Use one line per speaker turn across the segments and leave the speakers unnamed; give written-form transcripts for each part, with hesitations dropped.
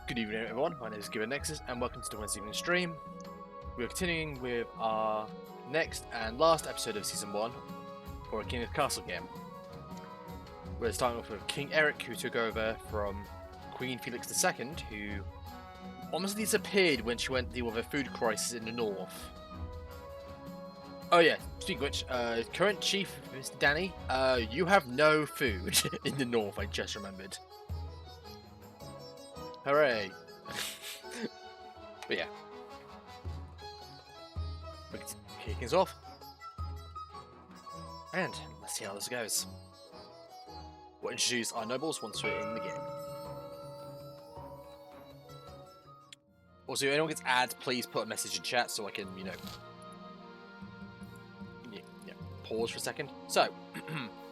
Good evening everyone, my name is Given Nexus and welcome to the Wednesday evening stream. We are continuing with our next and last episode of Season 1 for a King of Castle game. We're starting off with King Erik, who took over from Queen Felix II, who almost disappeared when she went to deal with a food crisis in the north. Oh yeah, speaking of which, current chief, Mr. Danny, you have no food in the north, I just remembered. Hooray! But yeah, we can kick things off, and let's see how this goes. We'll introduce our nobles once we're in the game. Also, if anyone gets ads, please put a message in chat so I can, pause for a second. So,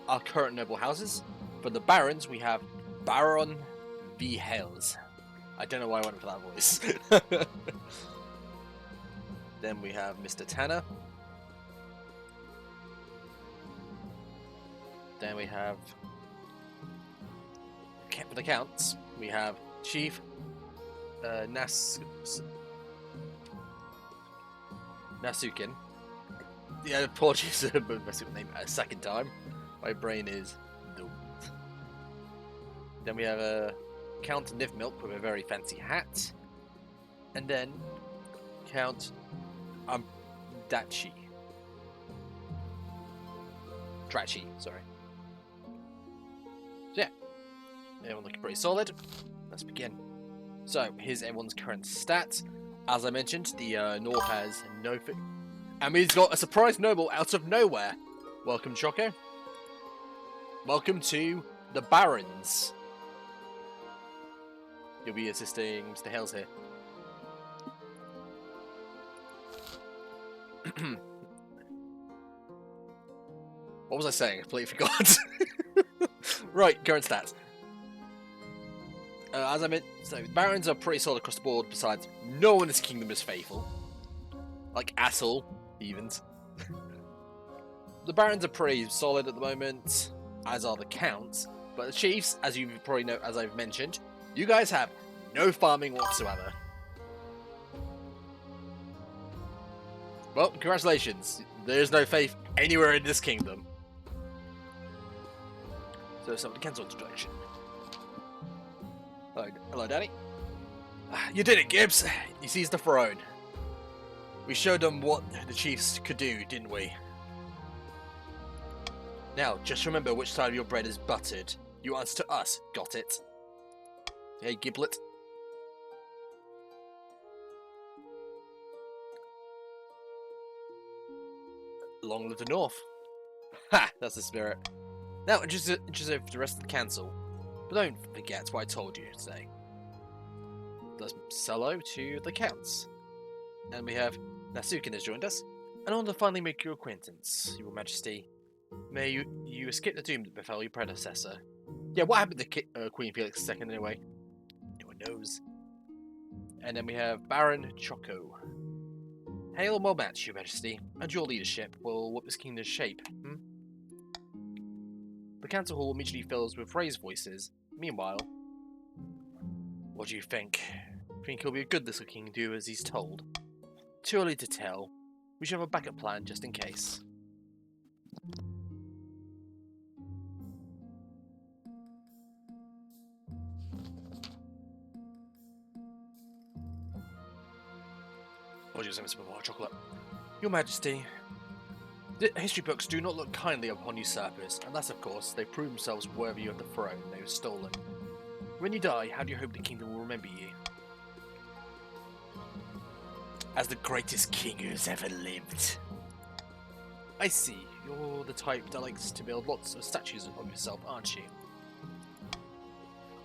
our current noble houses. For the barons, we have Baron V. Hales. I don't know why I went for that voice. Then we have Mr. Tanner. Then we have, for the counts, we have Chief Nasukin. Yeah, apologies for messing with the name a second time. My brain is doomed. Then we have Count Nivmilk with a very fancy hat. And then Count Drachi, sorry. So yeah, everyone looking pretty solid. Let's begin. So here's everyone's current stats. As I mentioned, the North has no food. And we've got a surprise noble out of nowhere. Welcome, Choco. Welcome to the Barons. You'll be assisting Mr. Hales here. What was I saying? I completely forgot. Right, current stats. As I meant, so the Barons are pretty solid across the board. Besides, no one in this kingdom is faithful, like at all, even. The Barons are pretty solid at the moment, as are the Counts. But the Chiefs, as you probably know, as I've mentioned, you guys have no farming whatsoever. Well, congratulations. There's no faith anywhere in this kingdom. So somebody cancel introduction. Hello, Danny. You did it, Gibbs. You seized the throne. We showed them what the chiefs could do, didn't we? Now, just remember which side of your bread is buttered. You answer to us, got it? Hey, Giblet. Long live the North. Ha! That's the spirit. Now, introduce the rest of the council. But don't forget what I told you today. Let's say hello to the Counts. And we have Nasukin has joined us. And I want to finally make your acquaintance, Your Majesty. May you escape the doom that befell your predecessor. Yeah, what happened to Queen Felix II anyway? No one knows. And then we have Baron Choco. Hail and well matched, Your Majesty, and your leadership will whip this kingdom's shape. The council hall immediately fills with raised voices. Meanwhile, what do you think? Think he'll be a good little king, do as he's told? Too early to tell. We should have a backup plan just in case. What do you say, Mr. Bavard Chocolate? Your Majesty, the history books do not look kindly upon usurpers, unless, of course, they prove themselves worthy of the throne they were stolen. When you die, how do you hope the kingdom will remember you? As the greatest king who's ever lived. I see. You're the type that likes to build lots of statues of yourself, aren't you?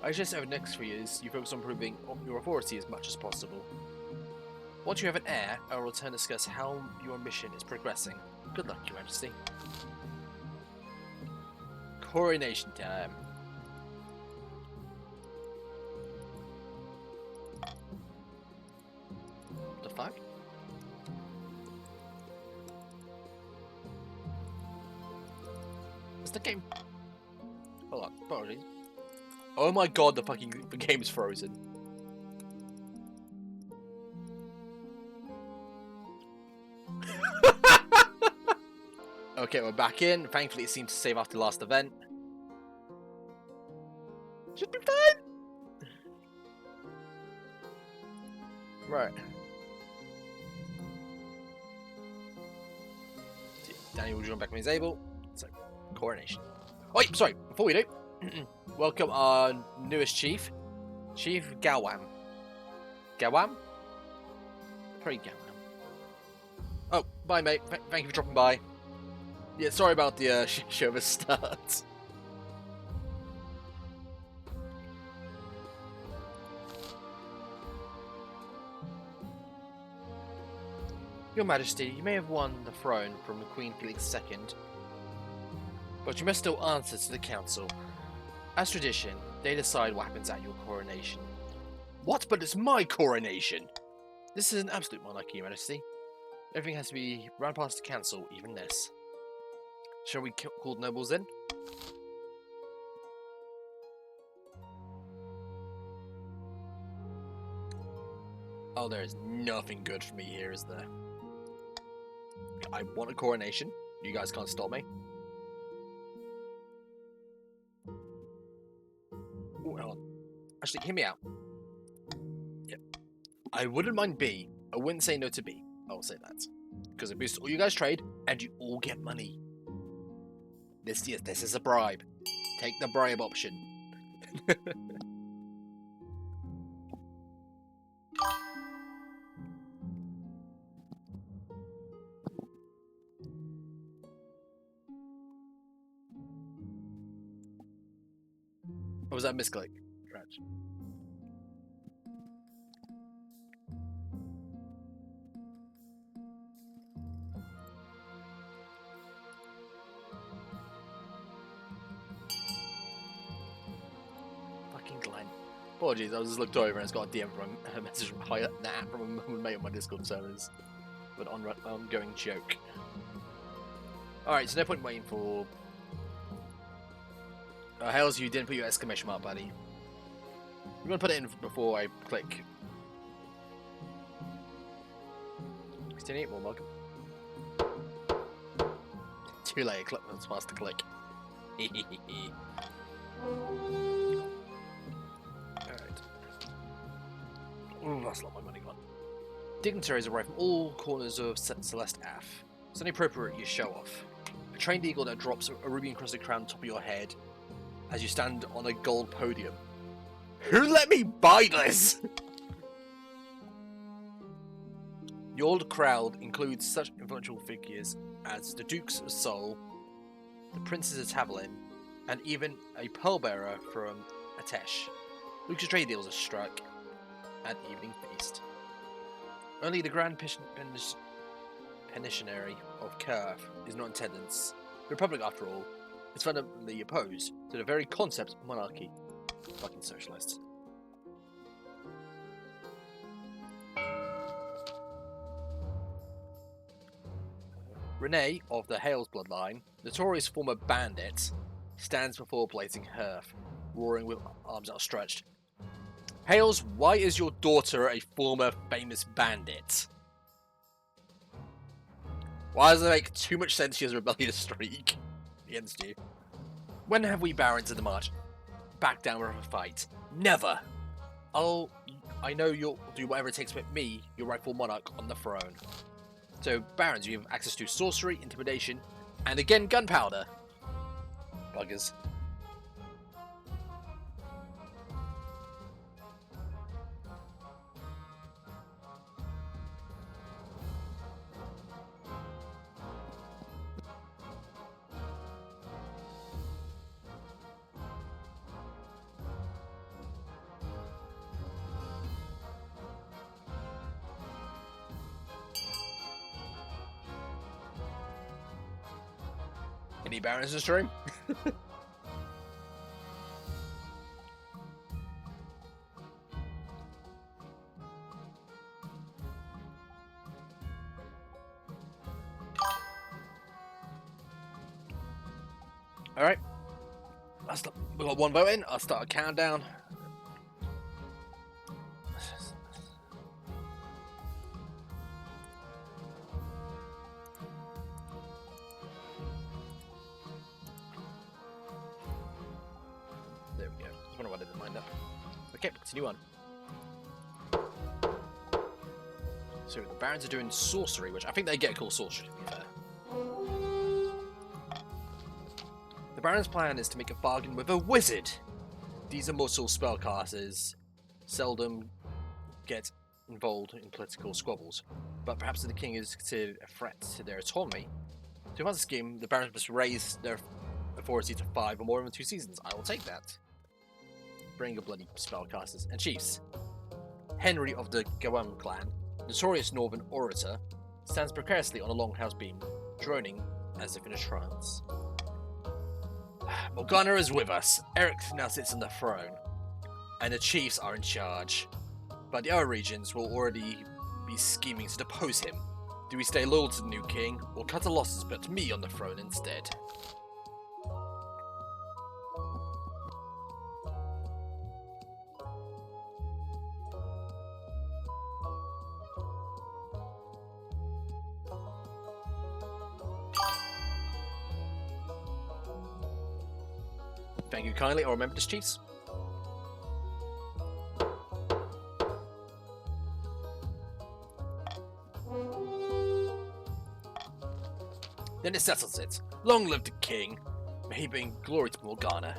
I suggest over the next 3 years, you focus on improving your authority as much as possible. Once you have an heir, I will return to discuss how your mission is progressing. Good luck, Your Majesty. Coronation time. The fuck? It's the game. Hold on, apologies. Oh my god, the game's frozen. Okay, we're back in. Thankfully, it seemed to save after the last event. Should be fine. Right. Daniel will join back when he's able. So, coronation. Oh, yeah, sorry. Before we do, welcome our newest chief, Chief Gawam. Gawam? Pretty Gawam. Oh, bye, mate. Thank you for dropping by. Yeah, sorry about the show start. Your Majesty, you may have won the throne from Queen Felix II, but you must still answer to the council. As tradition, they decide what happens at your coronation. What? But it's my coronation! This is an absolute monarchy, Your Majesty. Everything has to be run past the council, even this. Shall we call the nobles in? Oh, there is nothing good for me here, is there? I want a coronation. You guys can't stop me. Ooh, hold on. Actually, hear me out. Yep. I wouldn't mind B. I wouldn't say no to B. I will say that. Because it boosts all you guys trade, and you all get money. This is a bribe. Take the bribe option. Or was that a misclick? Right. Fucking Glenn. Apologies, I just looked over and it's got a DM from a message from a mate on my Discord servers. But ongoing joke. Alright, so no point in waiting for... Hails, you didn't put your exclamation mark, buddy. I'm gonna put it in before I click. 68 more mug. Too late, click that's fast to click. Alright. Ooh, that's a lot of my money gone. Dignitaries arrive from all corners of Celeste F. It's only appropriate you show off. A trained eagle that drops a ruby encrusted crown on top of your head as you stand on a gold podium. Who let me buy this? Your crowd includes such influential figures as the Dukes of Sol, the Princes of Tavolin, and even a pearl bearer from Atesh. Lucas trade deals are struck at evening feast. Only the Grand Penitentiary of Curve is not in attendance. The Republic, after all, is fundamentally opposed to the very concept of monarchy. Fucking socialists. Renee, of the Hales bloodline, notorious former bandit, stands before blazing hearth, roaring with arms outstretched. Hales, why is your daughter a former famous bandit? Why does it make too much sense she has a rebellious streak against you? When have we barons in the march back down with a fight? Never! I know you'll do whatever it takes to put me, your rightful monarch, on the throne. So, barons, you have access to sorcery, intimidation, and again, gunpowder. Buggers. Any barons in the stream? Alright. We've got one vote in. I'll start a countdown. don't know why I didn't mind that. Okay, continue on. So the barons are doing sorcery, which I think they get called sorcery, to be fair. The baron's plan is to make a bargain with a wizard. These immortal spellcasters seldom get involved in political squabbles, but perhaps the king is considered a threat to their autonomy. To advance the scheme, the barons must raise their authority to 5 or more in 2 seasons. I will take that. Bring your bloody spellcasters and chiefs. Henry of the Gawain clan, notorious northern orator, stands precariously on a longhouse beam, droning as if in a trance. Morgana is with us. Erik now sits on the throne, and the chiefs are in charge. But the other regions will already be scheming to depose him. Do we stay loyal to the new king, or cut the losses but put me on the throne instead? Thank you kindly. I'll remember this, chiefs. Then it settles it. Long live the king. May he bring glory to Morgana.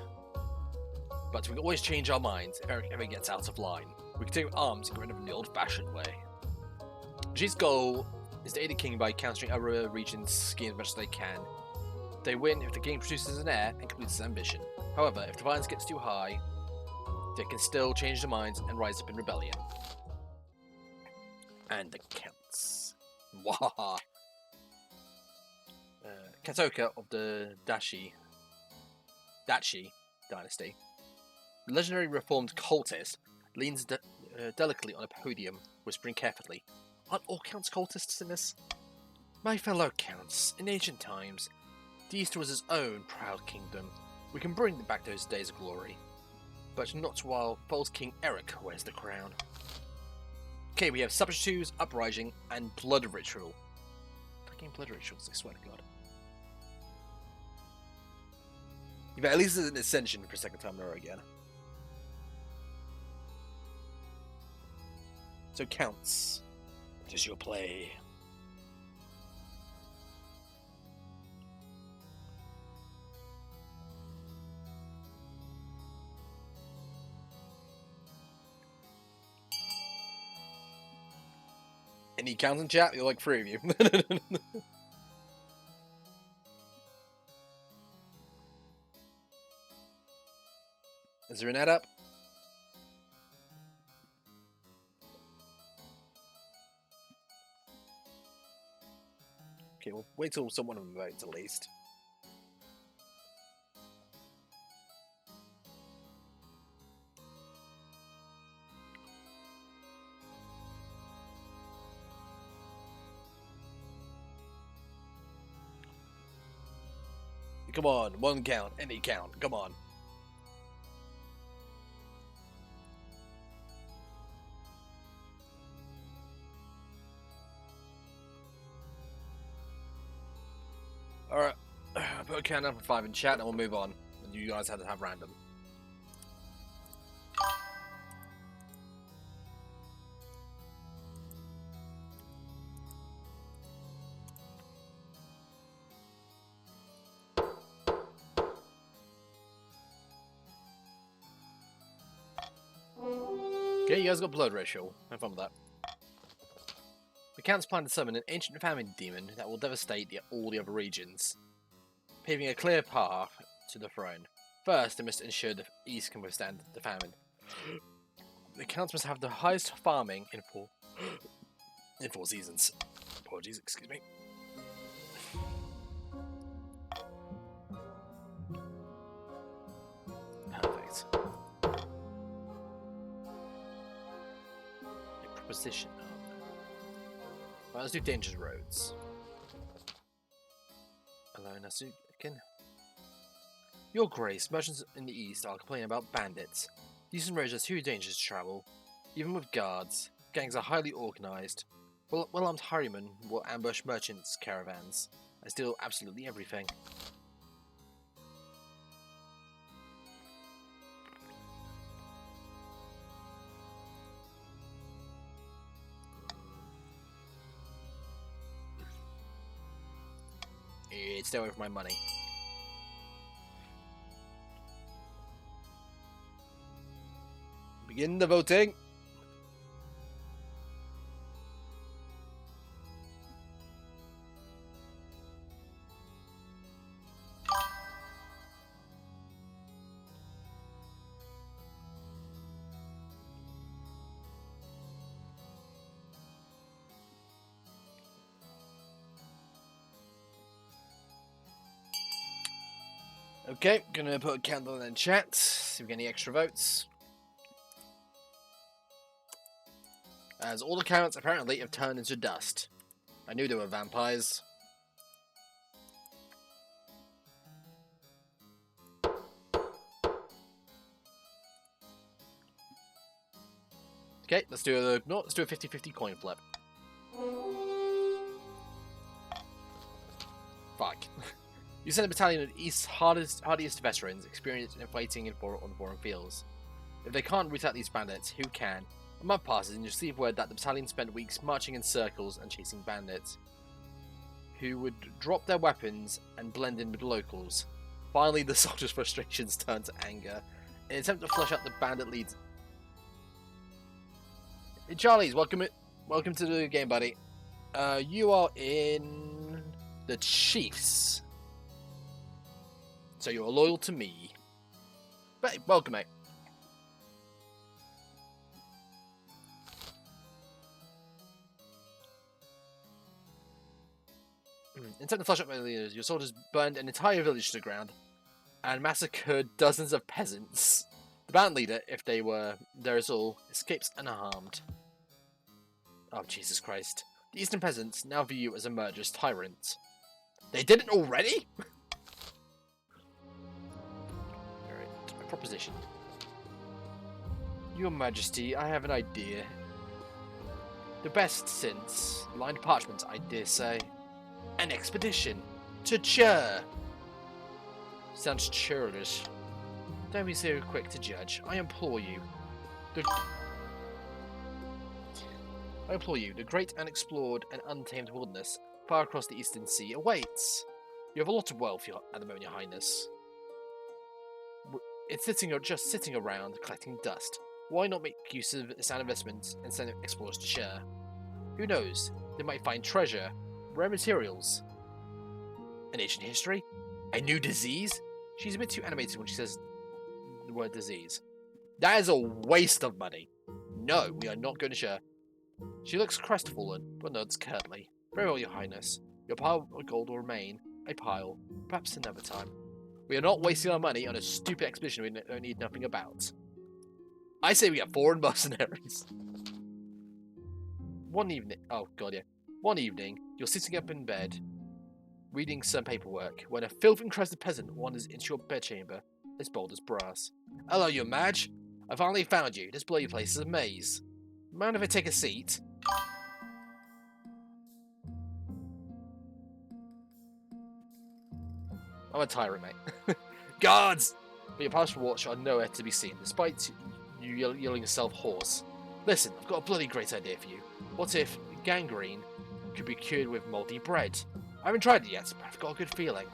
But we can always change our minds if Erik ever gets out of line. We can take arms and get rid of him the old-fashioned way. G's goal is to aid the king by countering other regions' schemes as much as they can. They win if the king produces an heir and completes his ambition. However, if the violence gets too high, they can still change their minds and rise up in rebellion. And the counts. Wahaha. Katoka of the Dachi dynasty. The legendary reformed cultist leans delicately on a podium, whispering carefully, "Aren't all counts cultists in this?" "My fellow counts, in ancient times, the East was his own proud kingdom. We can bring back those days of glory. But not while false King Erik wears the crown." Okay, we have substitutes, uprising, and blood ritual. Fucking blood rituals, I swear to God. Yeah, but at least it's an ascension for a second time in a row again. So counts. What is your play? Any counts in chat? You're like 3 of you. Is there an ad up? Okay, we'll wait till someone of them votes at least. Come on, one count, any count, come on. Alright, put a countdown for 5 in chat and we'll move on. And you guys had to have random. Okay, you guys got blood ratio. Have fun with that. The Count's plan to summon an ancient famine demon that will devastate all the other regions, paving a clear path to the throne. First, they must ensure the East can withstand the famine. The Counts must have the highest farming in 4 seasons. Apologies, excuse me. Perfect. A proposition. Right, let's do dangerous roads. Alone, again. Your Grace, merchants in the east are complaining about bandits. These roads are too dangerous to travel. Even with guards, gangs are highly organized. Well-armed highwaymen will ambush merchants' caravans and steal absolutely everything. Stay away from my money. Begin the voting. Okay, gonna put a candle in chat, see if we get any extra votes. As all accounts apparently have turned into dust. I knew they were vampires. Okay, let's do a 50-50 coin flip. Fuck. You send a battalion of East's hardiest veterans, experienced in fighting on foreign fields. If they can't root out these bandits, who can? A month passes and you receive word that the battalion spent weeks marching in circles and chasing bandits, who would drop their weapons and blend in with locals. Finally, the soldiers' frustrations turn to anger. In an attempt to flush out the bandit leads... Hey Charlies, welcome to the game, buddy. You are in the Chiefs. So you're loyal to me. But welcome, mate. Instead of flush up my leaders, your soldiers burned an entire village to the ground and massacred dozens of peasants. The band leader, if they were there at all, escapes unharmed. Oh, Jesus Christ. The eastern peasants now view you as a murderous tyrant. They didn't already? Alright, my proposition. Your Majesty, I have an idea. The best since lined parchment, I dare say. An expedition to Chur. Sounds churlish. Don't be so quick to judge. I implore you. The great unexplored and untamed wilderness far across the eastern sea awaits. You have a lot of wealth at the moment, Your Highness. It's just sitting around collecting dust. Why not make use of this investment and send explorers to share? Who knows? They might find treasure, rare materials, an ancient history, a new disease. She's a bit too animated when she says the word disease. That is a waste of money. No, we are not going to share. She looks crestfallen, but nods curtly. Very well, Your Highness. Your pile of gold will remain a pile, perhaps another time. We are not wasting our money on a stupid expedition we don't need nothing about. I say we get foreign mercenaries. One evening, you're sitting up in bed, reading some paperwork, when a filth-encrusted peasant wanders into your bedchamber, as bold as brass. Hello, Your Maj. I finally found you. This bloody place is a maze. Mind if I take a seat? I'm a tyrant, mate. Guards! But your pastoral watch are nowhere to be seen, despite you yelling yourself hoarse. Listen, I've got a bloody great idea for you. What if gangrene could be cured with mouldy bread? I haven't tried it yet, but I've got a good feeling.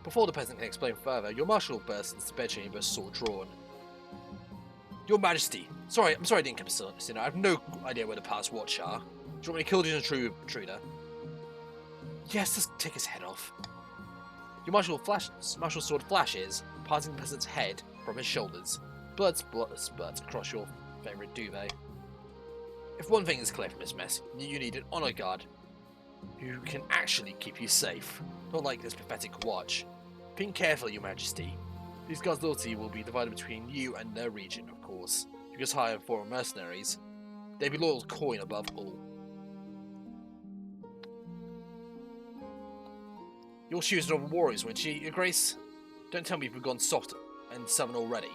Before the peasant can explain further, your marshal bursts into the bedchamber, sword drawn. Your Majesty, I'm sorry I didn't come sooner. I have no idea where the palace watch are. Do you want me to kill this intruder? Yes, let's take his head off. Your martial sword flashes, parting the peasant's head from his shoulders. Blood spurts across your favourite duvet. If one thing is clear from this mess, you need an honor guard who can actually keep you safe. Not like this pathetic watch. Think carefully, Your Majesty. These guards' loyalty will be divided between you and their region, of course. If you just hire foreign mercenaries, they'd be loyal to coin above all. You'll choose another warriors, won't you, Your Grace? Don't tell me you've gone soft and southern already.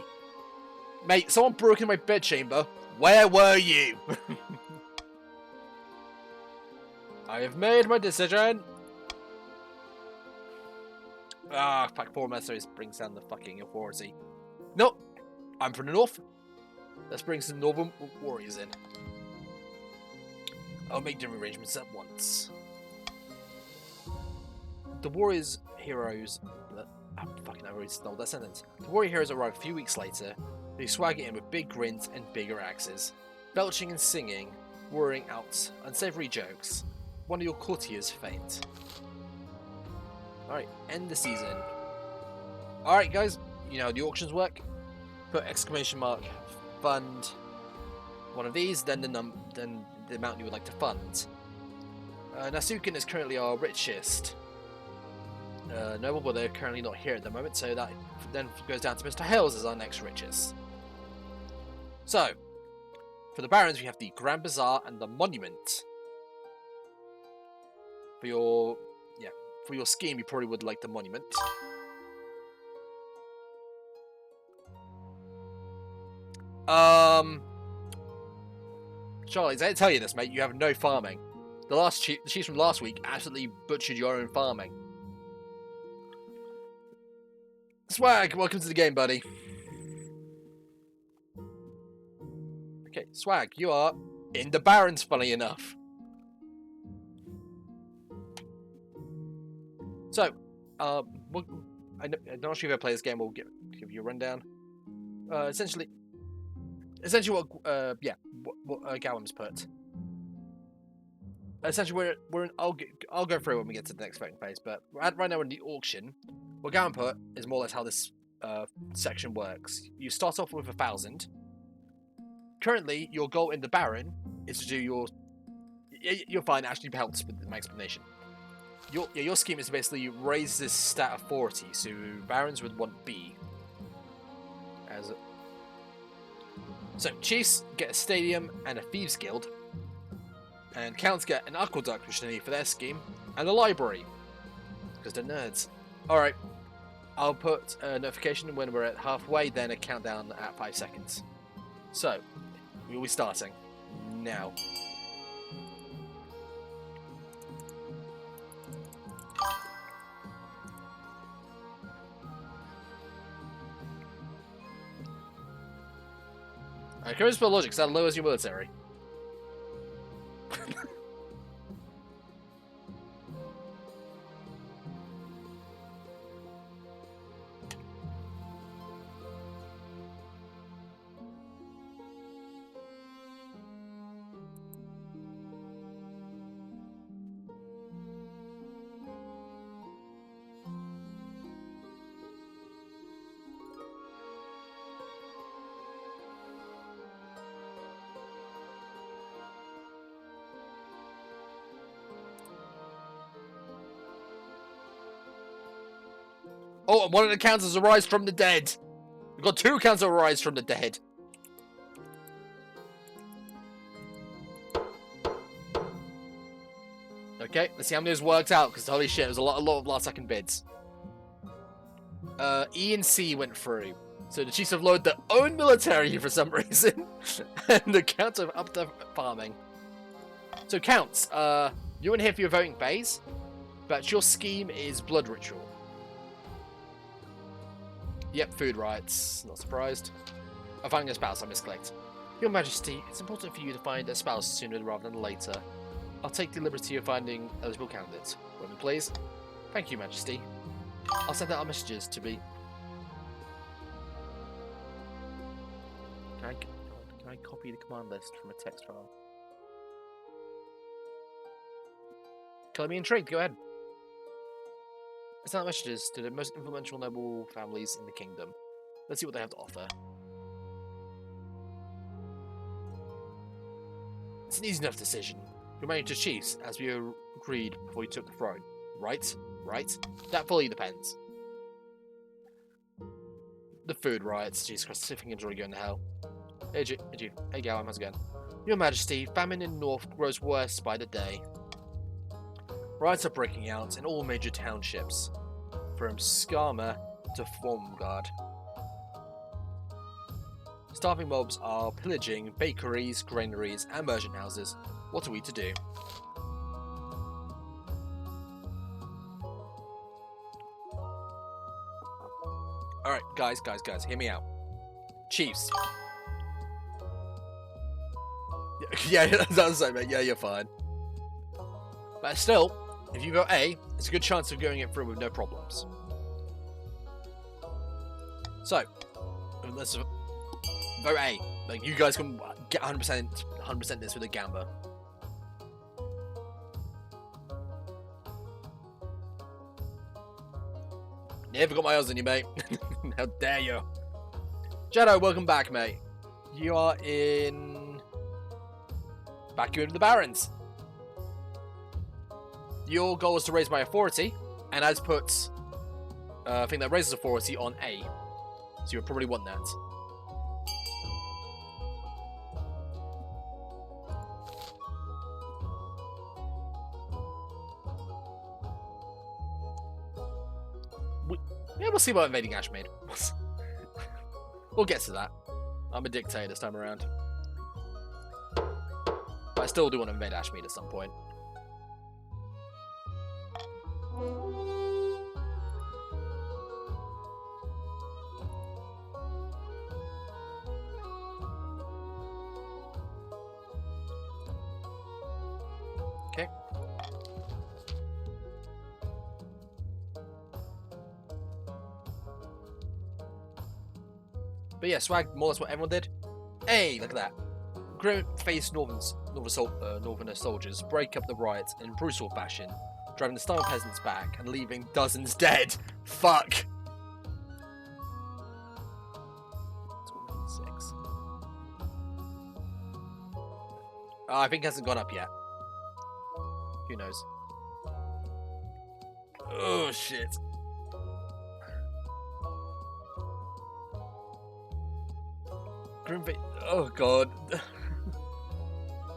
Mate, someone broke in my bedchamber. Where were you? I have made my decision. Pack four mercenaries brings down the fucking authority. Nope, I'm from the north. Let's bring some northern warriors in. I'll make the arrangements at once. The warriors heroes... I've already stole that sentence. The warrior heroes arrive a few weeks later. They swagger in with big grins and bigger axes, belching and singing, roaring out unsavory jokes. One of your courtiers faint. Alright, end the season. Alright guys, you know how the auctions work. Put exclamation mark fund one of these, then the amount you would like to fund. Nasukin is currently our richest noble, but they're currently not here at the moment, so that then goes down to Mr. Hales as our next richest. So, for the barons, we have the Grand Bazaar and the Monument. For your scheme, you probably would like the Monument. Charlie, I didn't tell you this, mate. You have no farming. The chiefs from last week absolutely butchered your own farming. Swag, welcome to the game, buddy. Okay, Swag, you are in the Barons, funny enough. So, I'm not sure if I play this game. We'll give you a rundown. Essentially, what Gowan's put. Essentially, I'll go through when we get to the next voting phase. But right now we're in the auction. What Gowan put is more or less how this section works. You start off with 1,000. Currently, your goal in the Baron is to do your. You'll find it actually helps with my explanation. Your scheme is to basically raise this stat of 40, so Barons would want B. So chiefs get a stadium and a thieves guild, and counts get an aqueduct, which they need for their scheme, and a library because they're nerds. All right, I'll put a notification when we're at halfway, then a countdown at 5 seconds. So we'll be starting now. Alright, come for logic, that lowers your military. Oh, one of the counts has arise from the dead. We've got 2 counts that arise from the dead. Okay, let's see how many this worked out, because holy shit, there's a lot of last second bids. E and C went through. So the chiefs have lowered their own military for some reason. And the counts have upped their farming. So counts, you're in here for your voting phase, but your scheme is blood ritual. Yep, food rights. Not surprised. I'm finding a spouse, I misclicked. Your Majesty, it's important for you to find a spouse sooner rather than later. I'll take the liberty of finding eligible candidates. Women, please. Thank you, Majesty. I'll send out our messages to be... Can I copy the command list from a text file? Color me intrigued, go ahead. Send out messages to the most influential noble families in the kingdom. Let's see what they have to offer. It's an easy enough decision. You're married to chiefs, as we agreed before you took the throne. Right? Right? That fully depends. The food riots. Jesus Christ, if I can enjoy going to hell. Hey, Gowan, how's it going? Your Majesty, famine in the north grows worse by the day. Riots are breaking out in all major townships, from Skarma to Formgard. Starving mobs are pillaging bakeries, granaries, and merchant houses. What are we to do? Alright, guys, hear me out. Chiefs. Yeah, that's what I meant. Yeah, you're fine. But still, if you vote A, it's a good chance of going it through with no problems. So, let's vote A. Like, you guys can get 100% this with a gamba. Never got my eyes on you, mate. How dare you? Shadow, welcome back, mate. You are in... Back you into the Barrens. Your goal is to raise my authority, and I'd put a thing that raises authority on A. So you would probably want that. Yeah, we'll see what invading Ashmead. We'll get to that. I'm a dictator this time around. But I still do want to invade Ashmead at some point. Okay. But yeah, swag, more or less what everyone did. Hey, look at that. Grim-faced northerner soldiers break up the riots in brutal fashion, driving the starving peasants back and leaving dozens dead. Fuck. 26. I think it hasn't gone up yet. Who knows? Oh, shit. Oh god.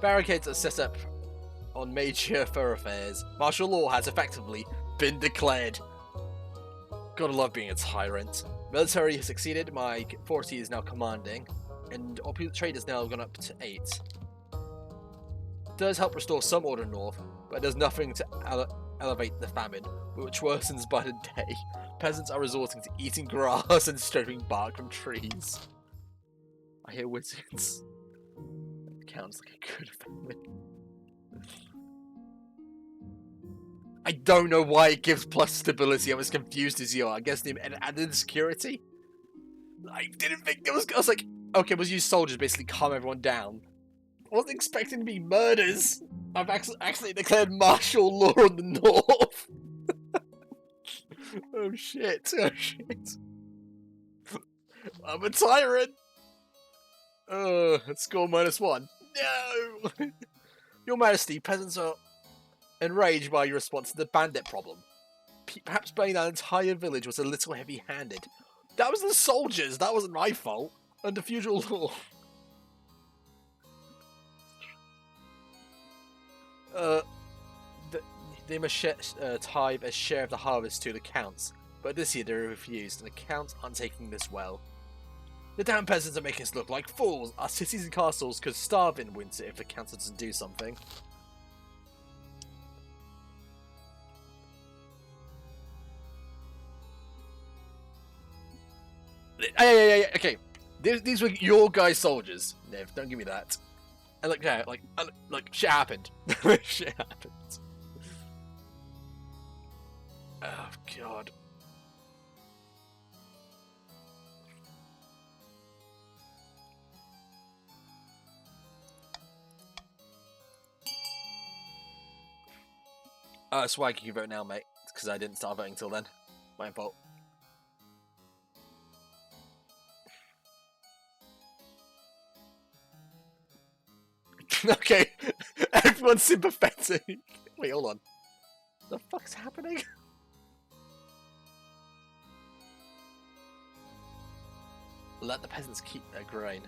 Barricades are set up on major thoroughfares. Martial law has effectively been declared. Gotta love being a tyrant. Military has succeeded, my authority is now commanding, and opulent trade has now gone up to 8. It does help restore some order north, but it does nothing to elevate the famine, which worsens by the day. Peasants are resorting to eating grass and stripping bark from trees. I hear wizards. That counts like a good family. I don't know why it gives plus stability. I'm as confused as you are. I guess the added security? I didn't think it was... I was like, okay, we'll use soldiers basically calm everyone down. I wasn't expecting to be murders. I've actually declared martial law on the north. Oh shit. Oh shit. I'm a tyrant. Score -1. No! Your Majesty, peasants are enraged by your response to the bandit problem. Perhaps burning that entire village was a little heavy-handed. That was the soldiers, that wasn't my fault. Under feudal law. They must tithe a share of the harvest to the counts, but this year they refused, and the counts aren't taking this well. The damn peasants are making us look like fools. Our cities and castles could starve in winter if the council doesn't do something. Yeah, okay. These were your guys' soldiers, Nev. Don't give me that. And look, yeah, like shit happened. Shit happened. Oh god. Swag, you can vote now, mate. Because I didn't start voting till then. My fault. Okay, everyone's sympathetic. Wait, hold on. The fuck's happening? Let the peasants keep their grain.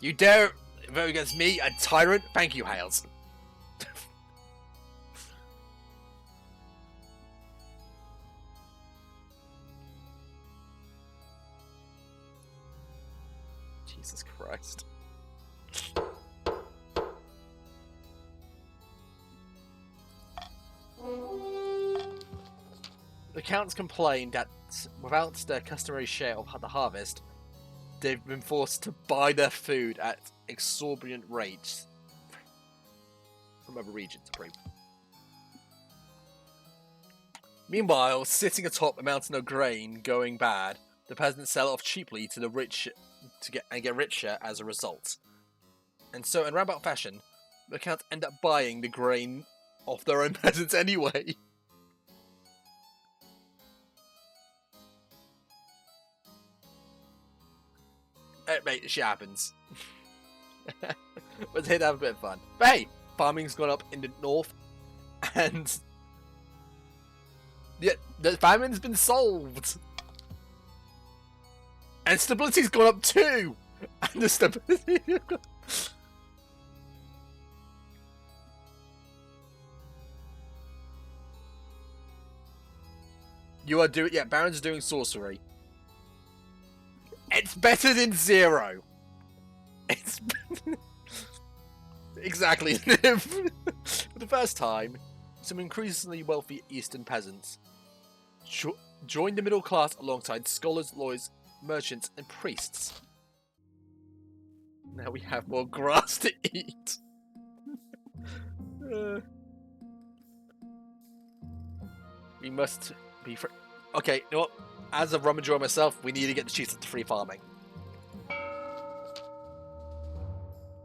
You dare vote against me, a tyrant? Thank you, Hales. Jesus Christ. The counts complained that without their customary share of the harvest, they've been forced to buy their food at exorbitant rates from other regions. Meanwhile, sitting atop a mountain of grain going bad, the peasants sell it off cheaply to the rich and get richer as a result. And so, in roundabout fashion, the accounts end up buying the grain off their own peasants anyway. Mate, shit happens. But they'd have a bit of fun. But hey, farming's gone up in the north, and yeah, the famine's been solved. And stability's gone up too! And the stability... You are doing... Yeah, Baron's doing sorcery. It's better than 0. It's... Exactly. For the first time, some increasingly wealthy Eastern peasants joined the middle class alongside scholars, lawyers, merchants, and priests. Now we have more grass to eat. We must be free. Okay, you know what? As a rum enjoyer myself, we need to get the chiefs into free farming.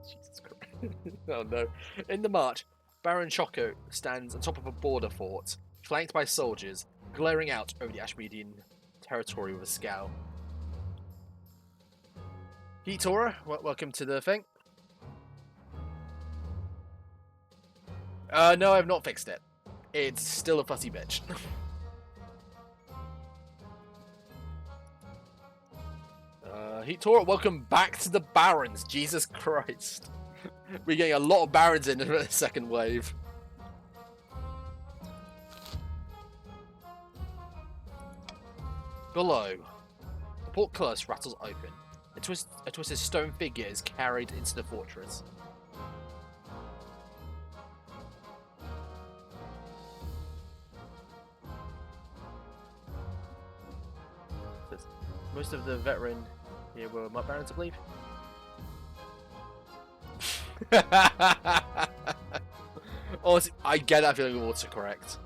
Jesus Christ. Oh no. In the march, Baron Choco stands on top of a border fort, flanked by soldiers, glaring out over the Ashmedian territory with a scowl. Hitora, welcome to the thing. No, I've not fixed it. It's still a fussy bitch. Hitora, welcome back to the Barons. Jesus Christ. We're getting a lot of Barons in the second wave. Below, the portcullis rattles open. A twisted stone figure is carried into the fortress. Most of the veteran here were my Barons, I believe. Honestly, I get that feeling of autocorrect.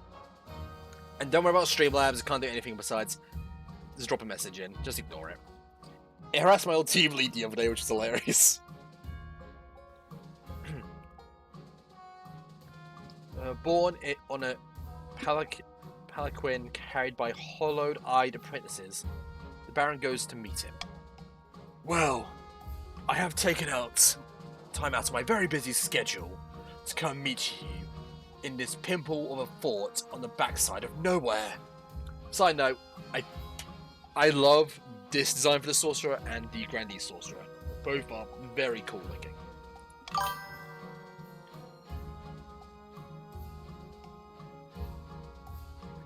And don't worry about Streamlabs, can't do anything besides just drop a message in. Just ignore it. It harassed my old team lead the other day, which is hilarious. Born on a palanquin carried by hollowed-eyed apprentices, the Baron goes to meet him. Well, I have taken time out of my very busy schedule to come meet you in this pimple of a fort on the backside of nowhere. Side note, I love this design for the Sorcerer and the Grandee Sorcerer. Both are very cool looking.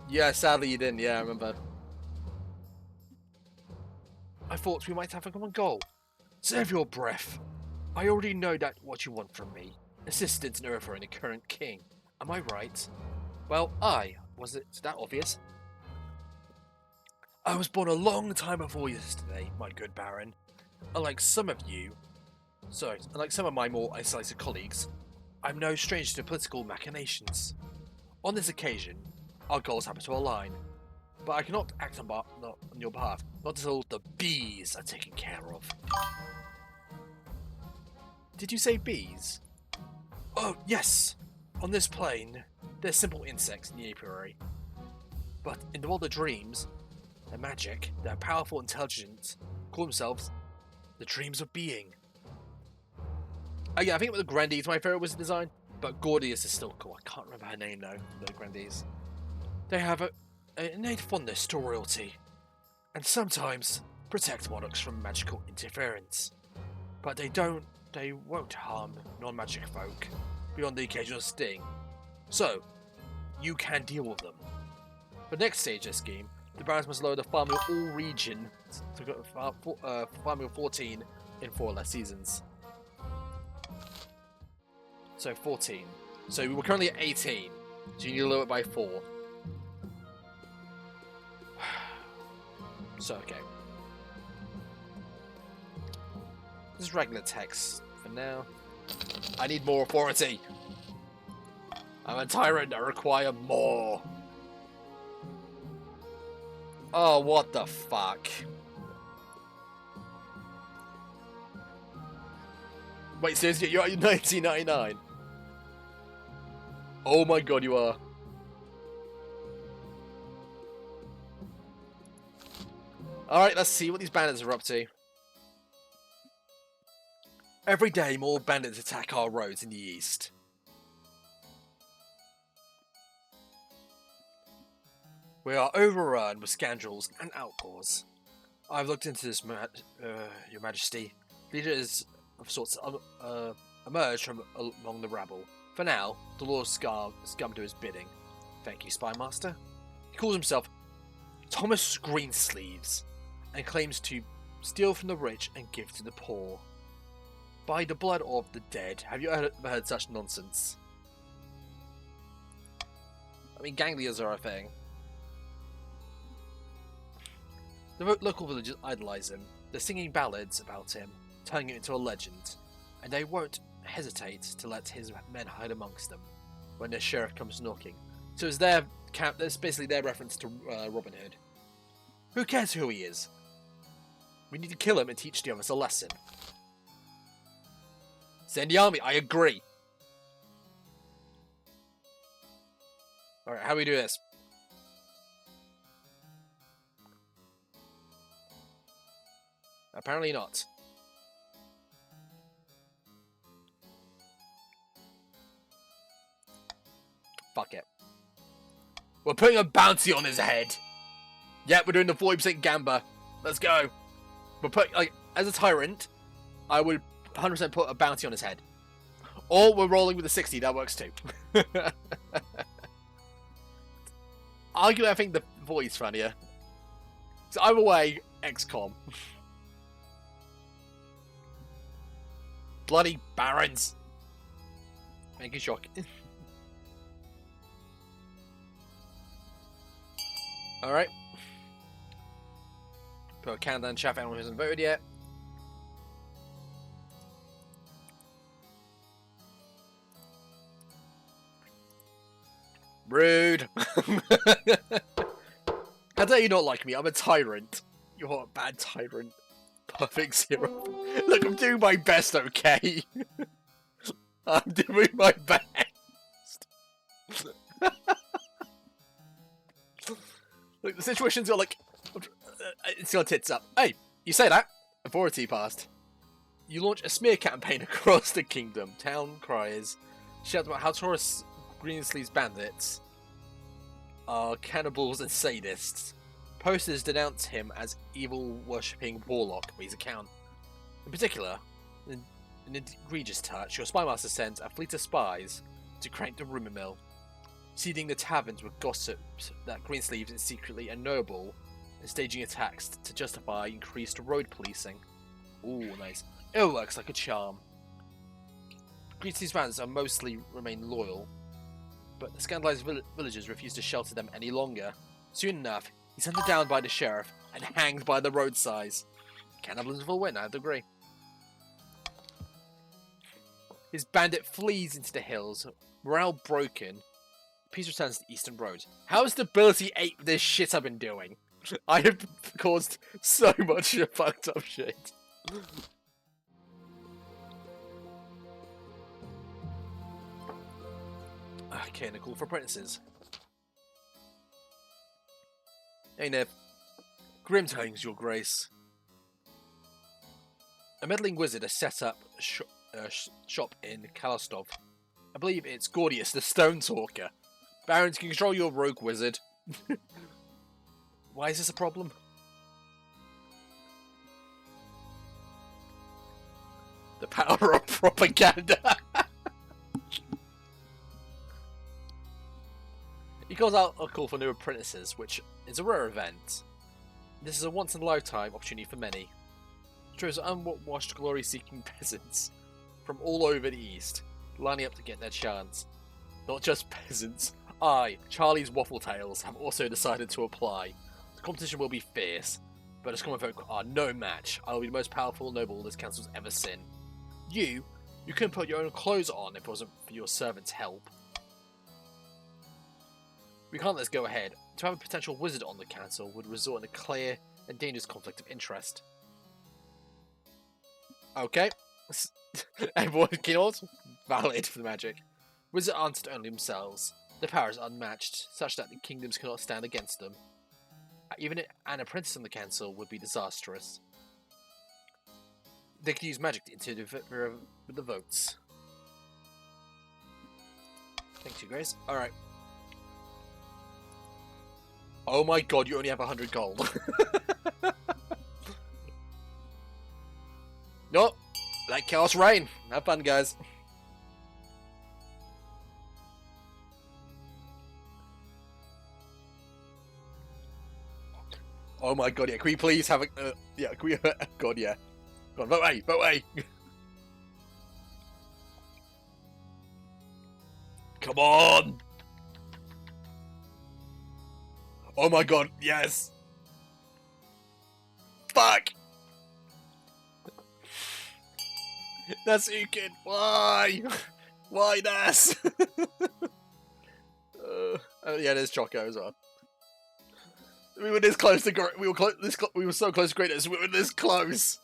Yeah, sadly you didn't. Yeah, I remember. I thought we might have a common goal. Save your breath. I already know what you want from me. Assistance in overthrowing the current king. Am I right? Well, was it that obvious? I was born a long time before yesterday, my good Baron. Unlike some of my more isolated colleagues, I'm no stranger to political machinations. On this occasion, our goals happen to align, but I cannot act on your behalf, not until the bees are taken care of. Did you say bees? Oh, yes! On this plane, they're simple insects in the apiary. But in the world of dreams, they're magic, they're powerful, intelligent, call themselves the Dreams of Being. Yeah, I think the Grandees my favourite was the design, but Gordius is still cool. I can't remember her name though, the Grandees. They have an innate fondness to royalty, and sometimes protect monarchs from magical interference. But they won't harm non-magic folk, beyond the occasional sting. So, you can deal with them. For the next stage of this game, the Barons must lower the farming of all region to farming of 14 in 4 less seasons. So 14. So we're currently at 18. So you need to lower it by 4. So okay. Just regular text for now. I need more authority. I'm a tyrant. I require more. Oh, what the fuck? Wait, seriously, you're at 1999? Oh my god, you are. Alright, let's see what these bandits are up to. Every day, more bandits attack our roads in the east. We are overrun with scoundrels and outlaws. I've looked into this, Your Majesty. Leaders of sorts emerged from among the rabble. For now, the law scum to his bidding. Thank you, Spy Master. He calls himself Thomas Greensleeves and claims to steal from the rich and give to the poor. By the blood of the dead, have you ever heard such nonsense? I mean, gang leaders are a thing. The local villagers idolize him. They're singing ballads about him, turning it into a legend, and they won't hesitate to let his men hide amongst them when the sheriff comes knocking. So it's their camp. That's basically their reference to Robin Hood. Who cares who he is? We need to kill him and teach the others a lesson. Send the army. I agree. All right, how do we do this? Apparently not. Fuck it. We're putting a bounty on his head. Yeah, we're doing the 40% gamba. Let's go. We're putting, like, as a tyrant, I would 100% put a bounty on his head. Or we're rolling with a 60. That works too. Arguably, I think the 40 is funnier. So either way, XCOM. Bloody barons. Make a shock. Alright. Put a countdown chat for anyone who hasn't voted yet. Rude. How dare you not like me? I'm a tyrant. You're a bad tyrant. Perfect zero. Look, I'm doing my best, okay? I'm doing my best. Look, the situation's got like... It's got tits up. Hey, you say that. Authority passed. You launch a smear campaign across the kingdom. Town criers shout about how Taurus Greensleeves bandits are cannibals and sadists. Posters denounce him as evil-worshipping warlock, but he's a count. In particular, in an egregious touch, your spy master sends a fleet of spies to crank the rumour mill, seeding the taverns with gossips that Greensleeves is secretly a noble, and staging attacks to justify increased road policing. Ooh, nice. It works like a charm. Greensleeves fans are mostly remain loyal, but the scandalized villagers refuse to shelter them any longer. Soon enough, he's hunted down by the sheriff and hanged by the roadside. Cannibalism will win, I'd agree. His bandit flees into the hills, morale broken. Peace returns to the Eastern Road. How has Stability ate this shit I've been doing? I have caused so much fucked up shit. Okay, and a call for apprentices. Hey Neb. Grim tidings, Your Grace. A meddling wizard has set up a shop in Kalastov. I believe it's Gordius, the Stone Talker. Barons can control your rogue wizard. Why is this a problem? The power of propaganda. He calls out a call for new apprentices, which is a rare event. This is a once-in-a-lifetime opportunity for many. It shows unwashed, glory-seeking peasants from all over the East, lining up to get their chance. Not just peasants. I, Charlie's Waffle Tails, have also decided to apply. The competition will be fierce. but as common folk are no match. I will be the most powerful noble this council's ever seen. You couldn't put your own clothes on if it wasn't for your servant's help. We can't let this go ahead. To have a potential wizard on the council would result in a clear and dangerous conflict of interest. Okay. Everyone, you know what? Valid for the magic. Wizards aren't only themselves. Their power is unmatched, such that the kingdoms cannot stand against them. Even an apprentice on the council would be disastrous. They could use magic to interfere with the votes. Thank you, Grace. Alright. Oh my god, you only have 100 gold. Nope. Let chaos reign. Have fun, guys. Oh my god, yeah. Can we please have a... yeah, can we... god, yeah. Go on, vote A, vote A. Come on. Oh my god, yes. Fuck. That's Ukin. Why? Why Nas? Oh yeah, there's Choco as well. We were this close to we were so close to greatness. We were this close.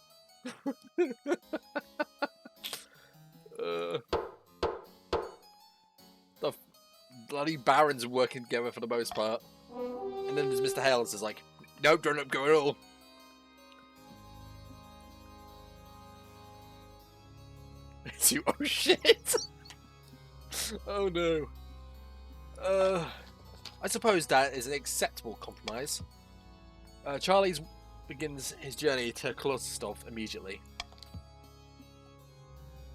The bloody barons are working together for the most part, and then there's Mr. Hales is like, nope, don't let go at all. Oh shit! Oh no. I suppose that is an acceptable compromise. Charlie begins his journey to Kolostov immediately.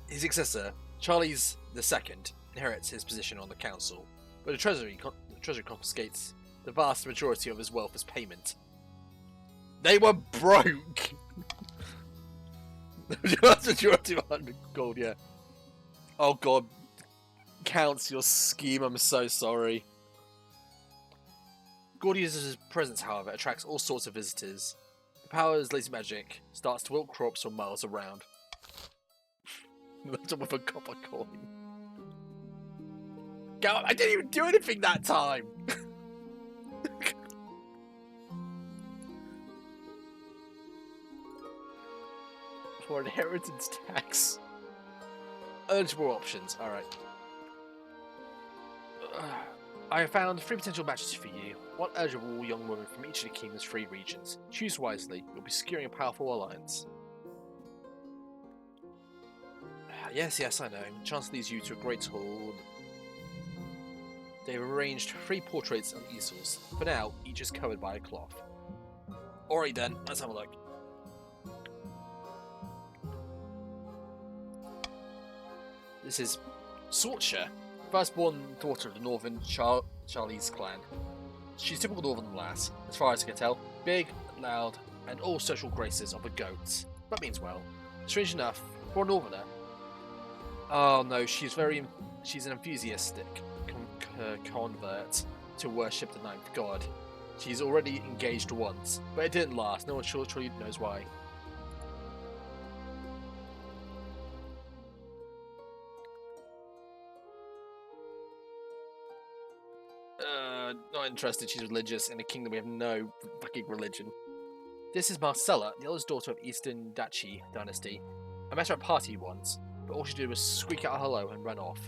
His successor, Charles II, inherits his position on the council, but the treasury confiscates the vast majority of his wealth as payment. They were broke! The vast majority of 100 gold, yeah. Oh god. Counts your scheme, I'm so sorry. Gordius' presence, however, attracts all sorts of visitors. The power's lazy magic starts to wilt crops from miles around. Left up with a copper coin. God, I didn't even do anything that time! For inheritance tax. Eligible options, alright. I have found 3 potential matches for you. One eligible young woman from each of the kingdom's 3 regions. Choose wisely, you'll be securing a powerful alliance. Yes, I know. Chance leads you to a great hall. They've arranged 3 portraits on easels. For now, each is covered by a cloth. Alright then, let's have a look. This is Sorcha, firstborn daughter of the northern Charlie's clan. She's a typical northern lass, as far as I can tell. Big, loud, and all social graces of a goat, but means well. Strange enough, for a northerner. Oh no, she's an enthusiastic convert to worship the ninth god. She's already engaged once, but it didn't last. No one truly knows why. Not interested. She's religious. In a kingdom we have no fucking religion. This is Marcella, the eldest daughter of Eastern Dachi dynasty. I met her at a party once, but all she did was squeak out hello and run off.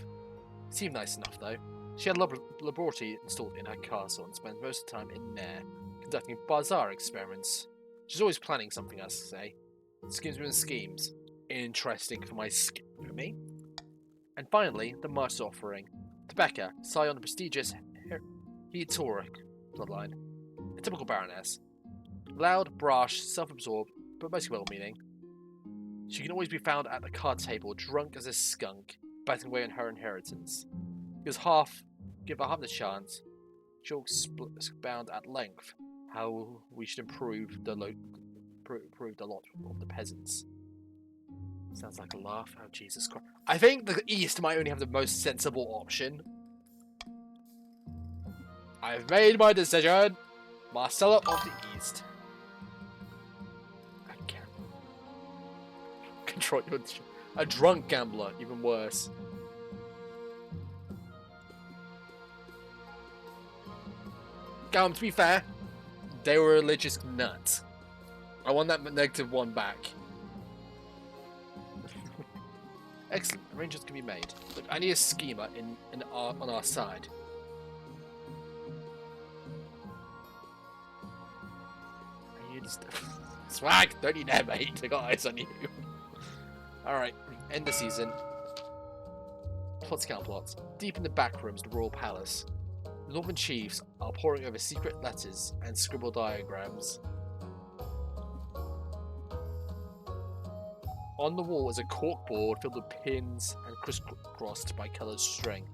Seemed nice enough though. She had a laboratory installed in her castle and spent most of the time in there, conducting bazaar experiments. She's always planning something, I say. Schemes within schemes. Interesting for me. And finally, the March's offering. Tebecca, scion of the prestigious Heatoric bloodline. A typical baroness. Loud, brash, self-absorbed, but mostly well-meaning. She can always be found at the card table, drunk as a skunk, batting away on her inheritance. Give her half the chance. She'll expound at length how we should improve the lot of the peasants. Sounds like a laugh. Oh, Jesus Christ. I think the East might only have the most sensible option. I've made my decision. Marcella of the East. control your... A drunk gambler, even worse. To be fair, they were religious nuts. I want that -1 back. Excellent. Arrangements can be made. Look, I need a schemer on our side. I need swag. Don't need that, mate. I got eyes on you. All right. End the season. Plots count plots. Deep in the back rooms of the royal palace, the Northern chiefs are poring over secret letters and scribbled diagrams. On the wall is a corkboard filled with pins and crisscrossed by coloured string.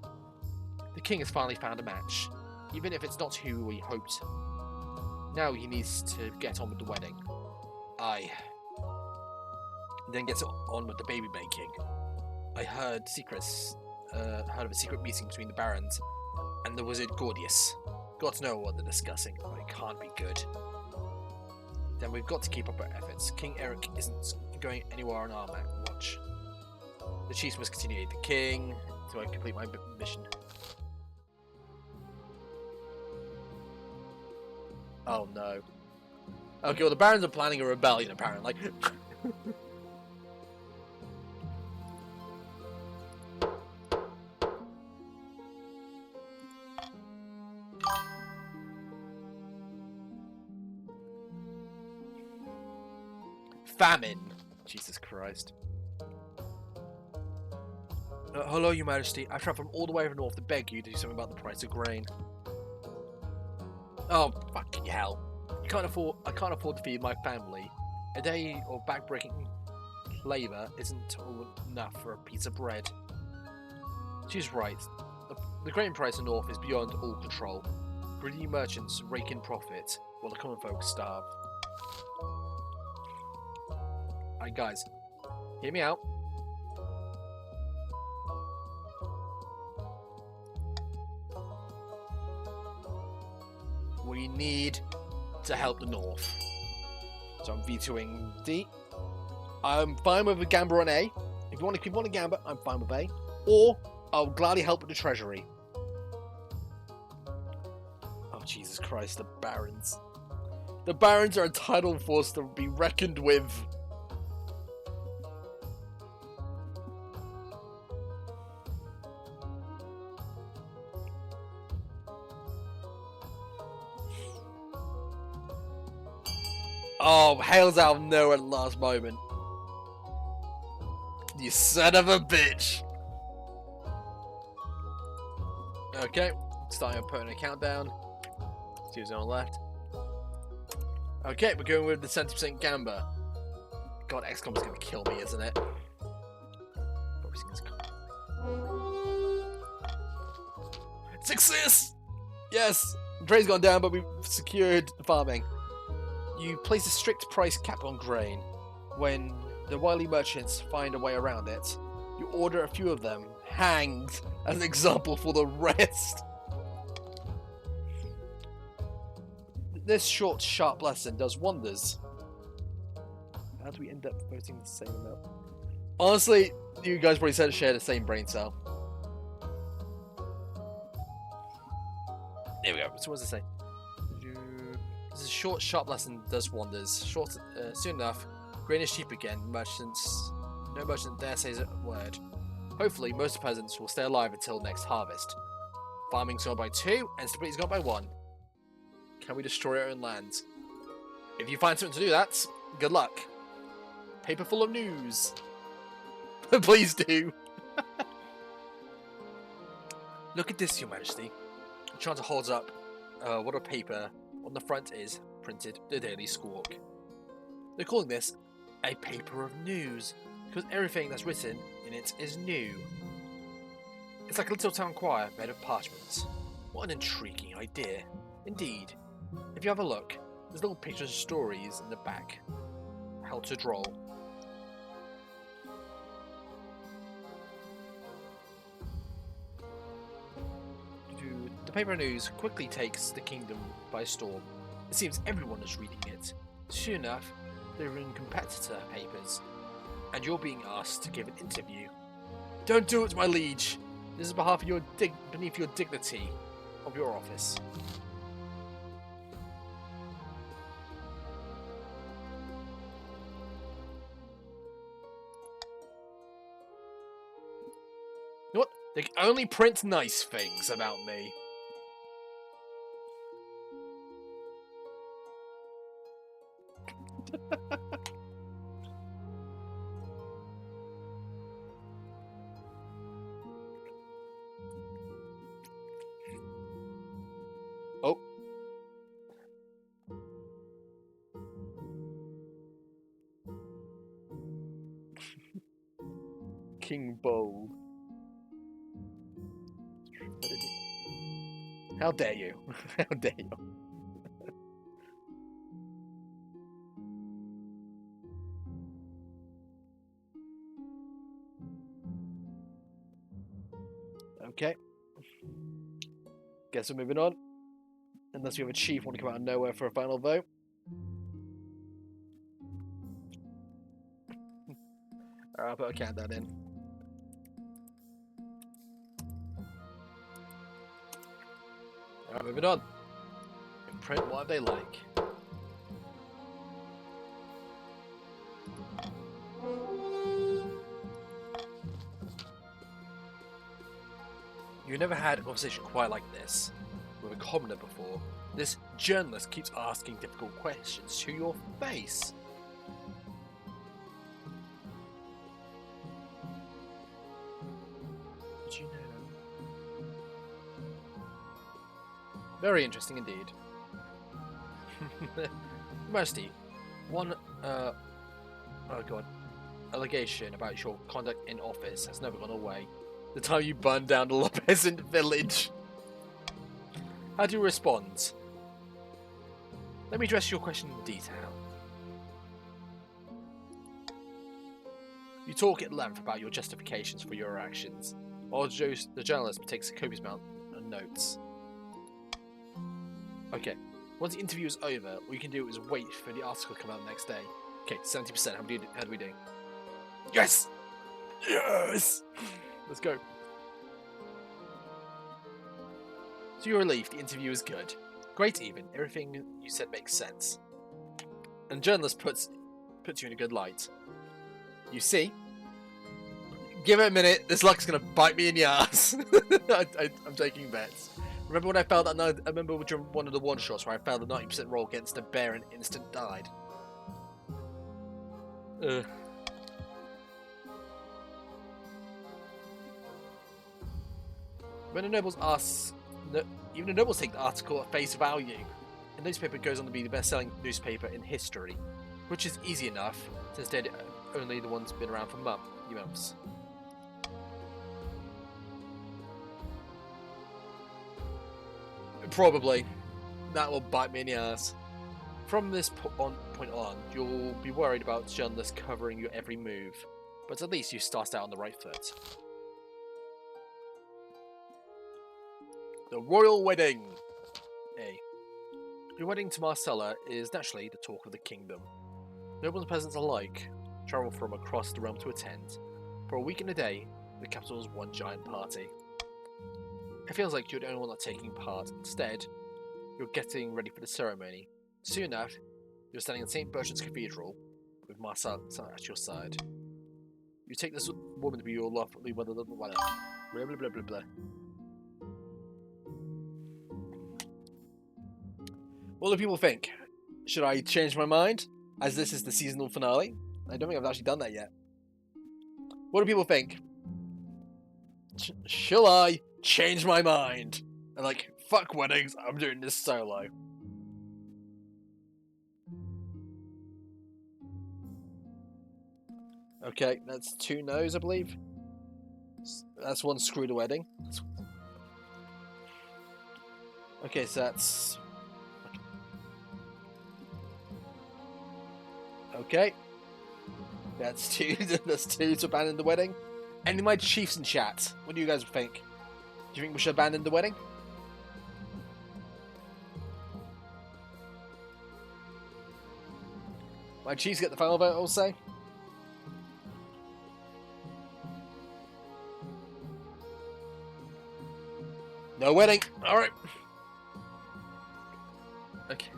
The king has finally found a match, even if it's not who we hoped. Now he needs to get on with the wedding. Aye. Then gets on with the baby making. I heard of a secret meeting between the barons and the wizard Gordius. Got to know what they're discussing, but it can't be good. Then we've got to keep up our efforts. King Erik isn't going anywhere on our watch. The chiefs must continue to aid the king until I complete my mission. Oh no. Okay, well the barons are planning a rebellion apparently. Famine. Jesus Christ. Hello, Your Majesty. I've travelled from all the way from north to beg you to do something about the price of grain. Oh, fucking hell. I can't afford to feed my family. A day of back-breaking labour isn't enough for a piece of bread. She's right. The grain price in the north is beyond all control. Greedy merchants rake in profit, while the common folk starve. Alright guys, hear me out. We need to help the north. So I'm vetoing D. I'm fine with a gamble on A. If you want to keep on a gamble, I'm fine with A. Or I'll gladly help with the treasury. Oh Jesus Christ, the barons. The barons are a tidal force to be reckoned with. Oh, hails out of nowhere at the last moment. You son of a bitch. Okay, starting putting a countdown. See who's on the left. Okay, we're going with the 70% Gamba. God, XCOM's gonna kill me, isn't it? Success! Yes! Trade's gone down, but we've secured farming. You place a strict price cap on grain. When the wily merchants find a way around it, you order a few of them hanged as an example for the rest. This short, sharp lesson does wonders. How do we end up voting the same amount? Honestly, you guys probably said share the same brain cell. There we go. So what does it say? This is a short, sharp lesson does wonders. Short, soon enough, grain is cheap again. No merchant dare say a word. Hopefully, most peasants will stay alive until next harvest. Farming's gone by 2, and stability's gone by 1. Can we destroy our own lands? If you find something to do that, good luck. Paper full of news. Please do. Look at this, Your Majesty. Chanter holds up what a paper. On the front is printed the Daily Squawk. They're calling this a paper of news because everything that's written in it is new. It's like a little town crier made of parchments. What an intriguing idea. Indeed. If you have a look, there's little pictures and stories in the back. How to draw. The paper news quickly takes the kingdom by storm. It seems everyone is reading it. Soon enough, they're in competitor papers. and you're being asked to give an interview. Don't do it, my liege. This is beneath your dignity of your office. You know what? They can only print nice things about me. Oh. King Bowl. How dare you? How dare you? Okay. Guess we're moving on. Unless we have a chief want to come out of nowhere for a final vote. Alright, I'll put a countdown in. Alright, moving on. Print what they like. You've never had a conversation quite like this with a commoner before. This journalist keeps asking difficult questions to your face. Did you know? Very interesting indeed. Majesty, one allegation about your conduct in office has never gone away. The time you burned down the peasant village. How do you respond? Let me address your question in detail. You talk at length about your justifications for your actions, while the journalist takes a copious amount of notes. Okay, once the interview is over, all you can do is wait for the article to come out the next day. Okay, 70%. How do we do? Yes! Yes! Let's go. To your relief, the interview is good. Great even. Everything you said makes sense. And the journalist puts you in a good light. You see? Give it a minute. This luck's gonna bite me in the ass. I'm taking bets. Remember when I failed that? I remember during one of the one-shots where I failed a 90% roll against a bear and instant died. Ugh. When the nobles ask, even the nobles take the article at face value. The newspaper goes on to be the best-selling newspaper in history, which is easy enough since they're only the ones been around for months. Probably. That will bite me in the ass. From this point on, you'll be worried about journalists covering your every move, but at least you started out on the right foot. The royal wedding. A. Your wedding to Marcella is naturally the talk of the kingdom. Nobles and peasants alike travel from across the realm to attend. For a week and a day, the capital is one giant party. It feels like you're the only one not taking part. Instead, you're getting ready for the ceremony. Soon enough, you're standing in St. Bertrand's Cathedral with Marcella at your side. You take this woman to be your lovely blah blah blah blah blah blah blah. What do people think? Should I change my mind, as this is the seasonal finale? I don't think I've actually done that yet. What do people think? Shall I change my mind? And like, fuck weddings, I'm doing this solo. Okay, that's 2 no's, I believe. That's 1 screw the wedding. Okay, so that's... Okay. That's 2. That's 2 to abandon the wedding. Any of my chiefs in chat, what do you guys think? Do you think we should abandon the wedding? My chiefs get the final vote, I'll say. No wedding. All right. Okay.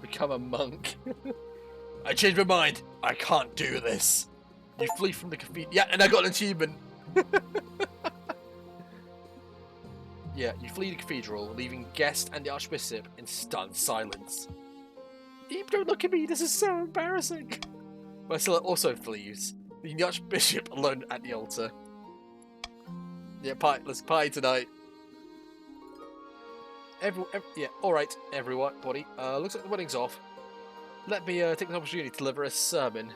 Become a monk. I changed my mind. I can't do this. You flee from the cathedral. Yeah, and I got an achievement. Yeah, you flee the cathedral, leaving Guest and the Archbishop in stunned silence. Don't look at me. This is so embarrassing. Marcella also flees, leaving the Archbishop alone at the altar. Yeah, let's party tonight. Yeah, alright, everybody. Looks like the wedding's off. Let me take the opportunity to deliver a sermon.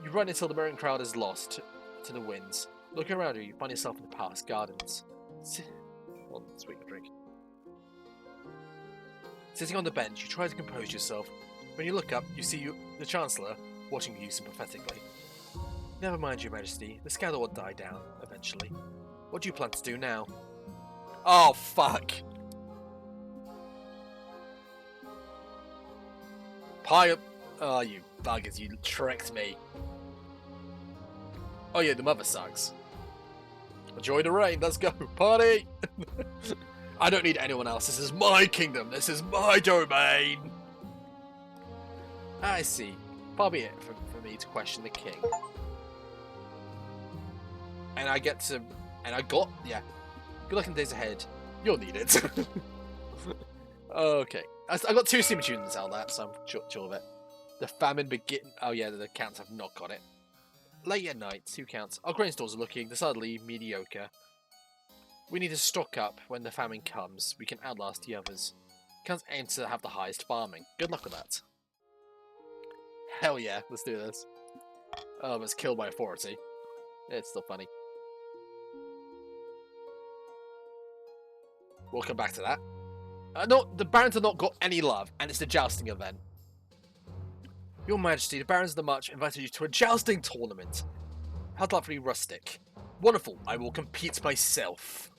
You run until the merry crowd is lost to the winds. Looking around you find yourself in the palace gardens. Hold on, sweet drink. Sitting on the bench, you try to compose yourself. When you look up, you see the Chancellor watching you sympathetically. Never mind, Your Majesty. The scandal will die down eventually. What do you plan to do now? Oh, fuck! Pie up! Oh, you buggers, you tricked me. Oh yeah, the mother sucks. Enjoy the rain, let's go, party! I don't need anyone else, this is my kingdom, this is my domain! I see. Far be it for me to question the king. And I get to... And I got... Yeah. Good luck in the days ahead. You'll need it. Okay. I got 2 steam tunes out of that, so I'm sure of it. The famine begin... Oh yeah, the counts have not got it. Late at night, 2 counts. Our grain stores are looking decidedly mediocre. We need to stock up when the famine comes. We can outlast the others. Can't aim to have the highest farming. Good luck with that. Hell yeah, let's do this. Oh, I was killed by authority. It's still funny. We'll come back to that. No, the barons have not got any love, and it's the jousting event. Your Majesty, the barons of the March invited you to a jousting tournament. How'd that be rustic? Wonderful, I will compete myself.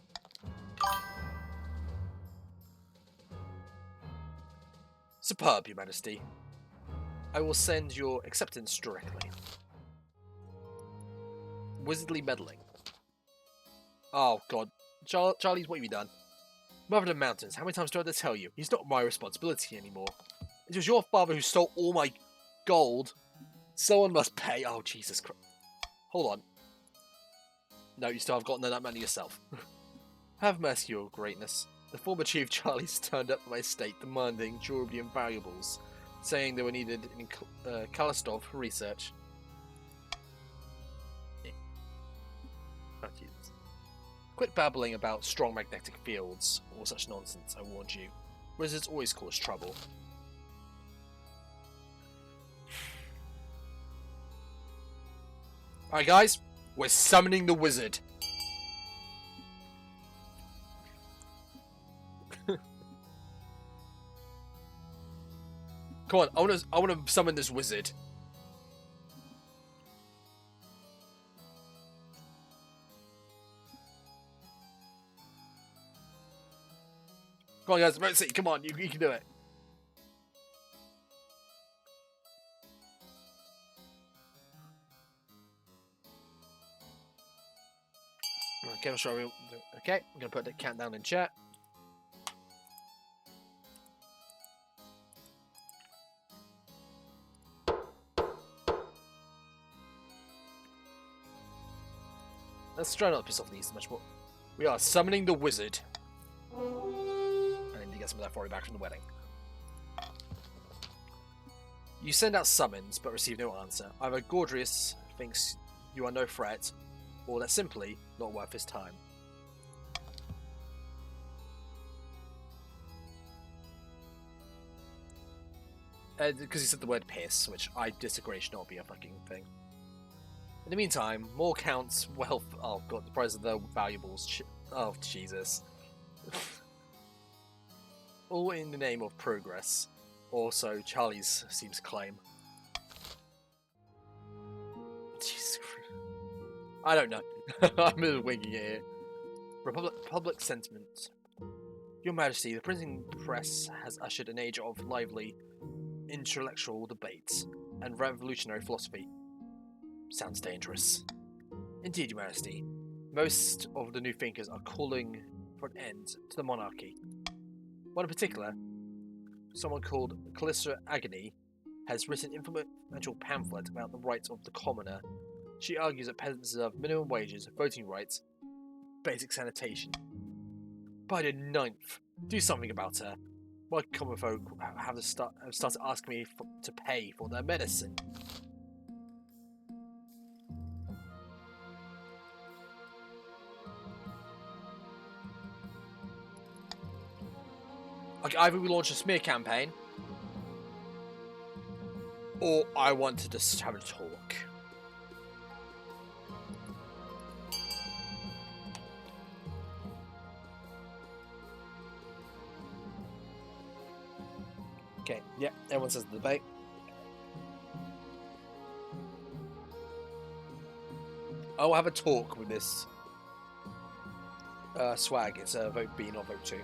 Superb, Your Majesty. I will send your acceptance directly. Wizardly meddling. Oh, God. Charlie's, what have you done? Mother of the Mountains, how many times do I have to tell you? He's not my responsibility anymore. It was your father who stole all my gold. Someone must pay. Oh, Jesus Christ. Hold on. No, you still have gotten that money yourself. Have mercy, your greatness. The former chief Charlie's turned up at my estate demanding jewelry and valuables, saying they were needed in Kalistov for research. Oh, Jesus. Quit babbling about strong magnetic fields or such nonsense, I warned you. Wizards always cause trouble. Alright guys, we're summoning the wizard. Come on, I wanna summon this wizard. Come on guys, let's see, come on, you can do it. Okay, okay, I'm gonna put the countdown in chat. Let's try not to piss off these much more. We are summoning the wizard. I need to get some of that for back from the wedding. You send out summons, but receive no answer. Either Gaudrius thinks you are no threat, or they're simply not worth his time. Because he said the word piss, which I disagree should not be a fucking thing. In the meantime, more counts, wealth, oh god, the price of the valuables, oh Jesus. All in the name of progress. Also, Charlie's seems to claim. Jesus Christ. I don't know. I'm just winging it here. Public sentiment. Your Majesty, the printing press has ushered an age of lively intellectual debates and revolutionary philosophy. Sounds dangerous. Indeed, Your Majesty. Most of the new thinkers are calling for an end to the monarchy. One in particular, someone called Calista Agony, has written an influential pamphlet about the rights of the commoner. She argues that peasants deserve minimum wages, voting rights, basic sanitation. By the 9th, do something about her. My common folk have started asking me to pay for their medicine. Like, either we launch a smear campaign, or I want to just have a talk. Okay, yeah, everyone says the debate. I'll have a talk with this swag. It's a vote B, not vote 2.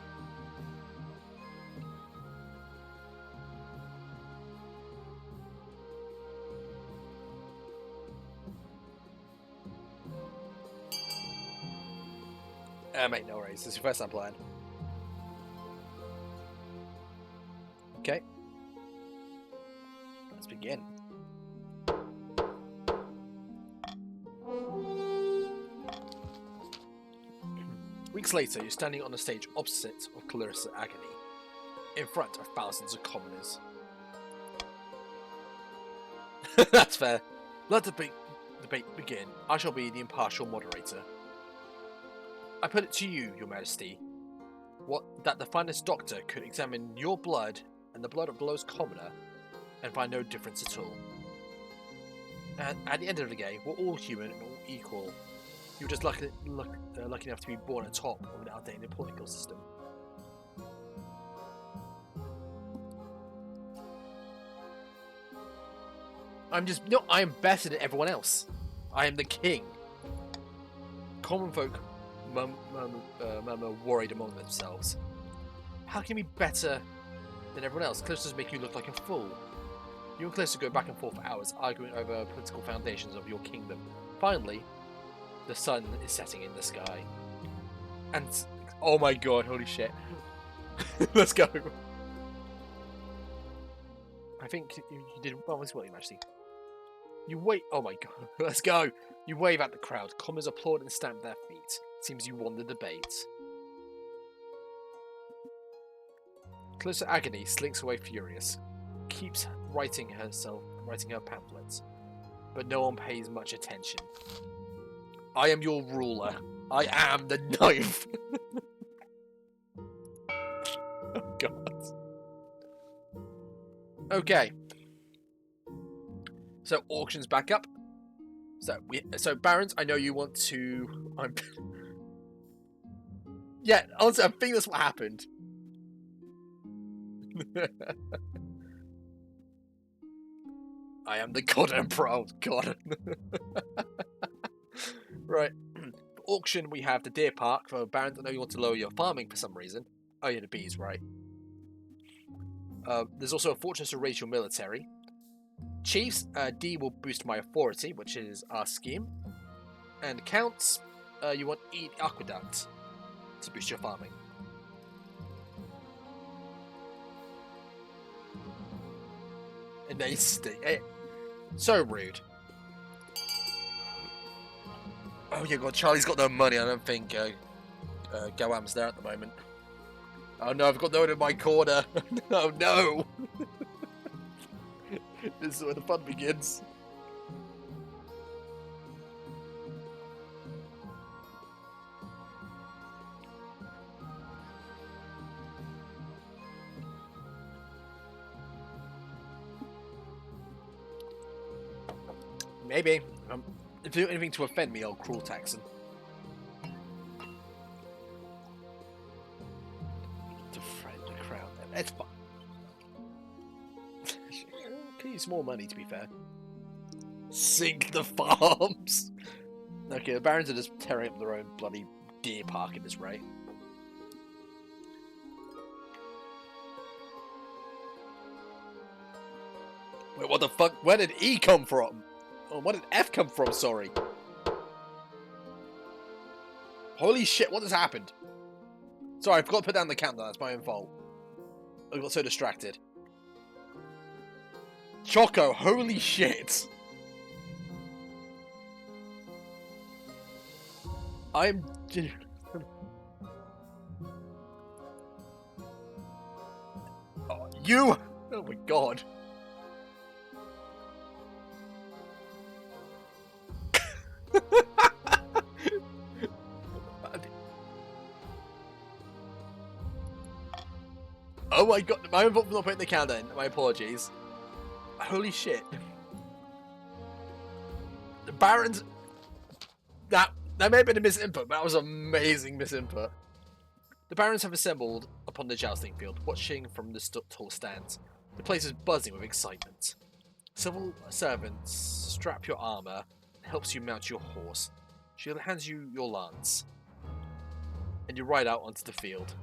Mate, no worries. This is your first time playing. Okay. Let's begin. Weeks later, you're standing on the stage opposite of Calista Agony, in front of thousands of commoners. That's fair. Let the debate begin. I shall be the impartial moderator. I put it to you, Your Majesty, that the finest doctor could examine your blood and the blood of the lowest commoner and find no difference at all. And at the end of the day, we're all human and all equal. You're just lucky enough to be born at top of an outdated political system. I am better than everyone else. I am the king. Common folk murmur worried among themselves. How can you be better than everyone else? Calista's make you look like a fool. You and Calista go back and forth for hours, arguing over political foundations of your kingdom. Finally, the sun is setting in the sky. And, oh my god, holy shit. Let's go. I think you did well as well, actually. You wait, oh my god, let's go. You wave at the crowd. Commons applaud and stamp their feet. Seems you won the debate. Calista Agony slinks away furious. Keeps writing her pamphlets. But no one pays much attention. I am your ruler. I am the knife. Oh god. Okay. So auctions back up. So Barons, I know you want to. Yeah, honestly, I think that's what happened. I am the God Emperor. Oh, God. Right. For auction, we have the Deer Park. For Barons, I know you want to lower your farming for some reason. Oh, yeah, the bees, right. There's also a fortress to raise your military. Chiefs, D will boost my authority, which is our scheme. And Counts, you want E Aqueduct to boost your farming. And they stink. So rude. Oh yeah, God, Charlie's got no money. I don't think Goam's there at the moment. Oh no, I've got no one in my corner. Oh no. This is where the fun begins. Maybe. If you do anything to offend me, I'll cruel tax him. To friend the crowd. It's fine. Can use more money, to be fair. Sink the farms! Okay, the Barons are just tearing up their own bloody deer park at this rate. Wait, what the fuck? Where did E come from? Oh, where did F come from? Sorry. Holy shit, what has happened? Sorry, I forgot to put down the countdown. That's my own fault. I got so distracted. Choco, holy shit. I'm... Oh, you... Oh my god. Oh my god, my own fault for not putting the countdown in. My apologies. Holy shit. The Barons... That may have been a misinput, but that was amazing misinput. The Barons have assembled upon the jousting field, watching from the tall stands. The place is buzzing with excitement. Several servants strap your armour and helps you mount your horse. She hands you your lance, and you ride out onto the field.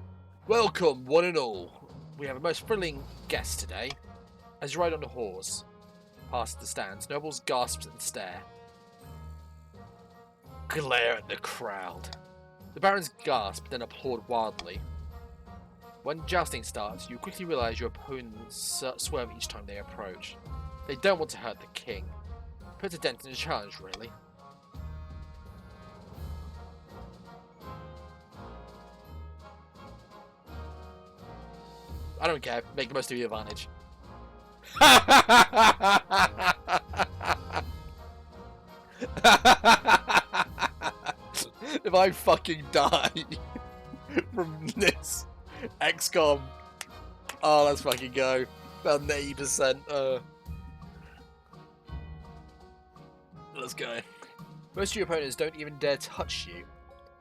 Welcome, one and all. We have a most thrilling guest today. As you ride on the horse past the stands, nobles gasp and stare. Glare at the crowd. The barons gasp, then applaud wildly. When jousting starts, you quickly realise your opponents swerve each time they approach. They don't want to hurt the king. Put a dent in the challenge, really. I don't care. Make the most of your advantage. If I fucking die from this XCOM, oh, let's fucking go. About 80%. Let's go. Most of your opponents don't even dare touch you.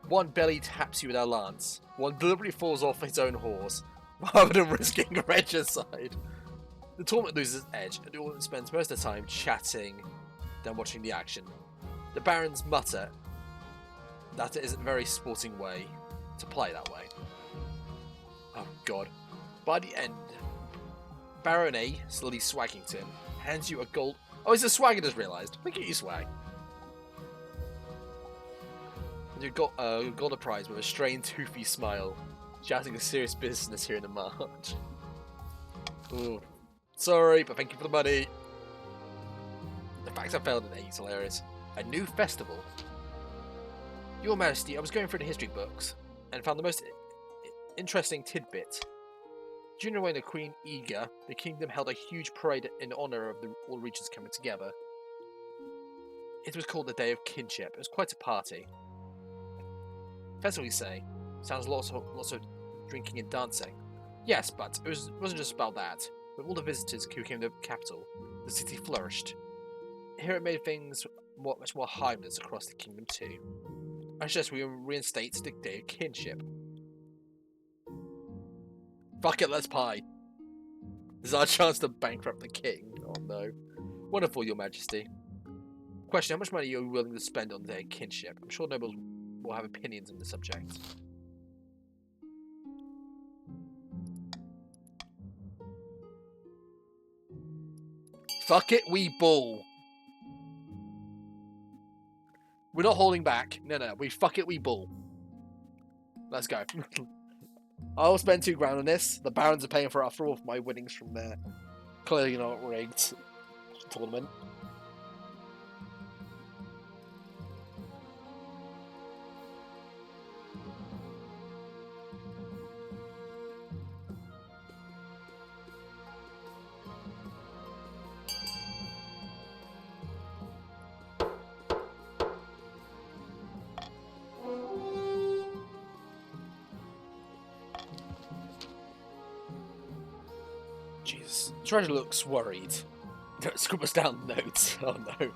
One belly taps you with their lance. One deliberately falls off his own horse, rather than risking regicide. The tournament loses its edge, and the audience spends most of the time chatting than watching the action. The barons mutter that it isn't a very sporting way to play that way. Oh god. By the end, Baron A, slowly Swaggington, hands you a gold... Oh, it's a swag, I just realised. Look at you, swag. And you got a golden prize with a strained, toothy smile, shouting a serious business here in the march. Ooh. Sorry, but thank you for the money. The fact I failed in A is hilarious. A new festival. Your Majesty, I was going through the history books and found the most interesting tidbit. During the reign of Queen Ega, the kingdom held a huge parade in honour of all regions coming together. It was called the Day of Kinship. It was quite a party. Festival, you say? Sounds lots of drinking and dancing. Yes, but it wasn't just about that. With all the visitors who came to the capital, the city flourished. Here it made things much more harmless across the kingdom too. I suggest we reinstate the Day of Kinship. Fuck it, let's pie. This is our chance to bankrupt the king. Oh no. Wonderful, Your Majesty. Question, how much money are you willing to spend on the Day of Kinship? I'm sure nobles will have opinions on the subject. Fuck it, we bull. We're not holding back. No, we fuck it, we bull. Let's go. I'll spend £2 grand on this. The barons are paying for it after all of my winnings from their clearly not rigged tournament. Jesus. Treasure looks worried. Scribbles down notes. Oh no.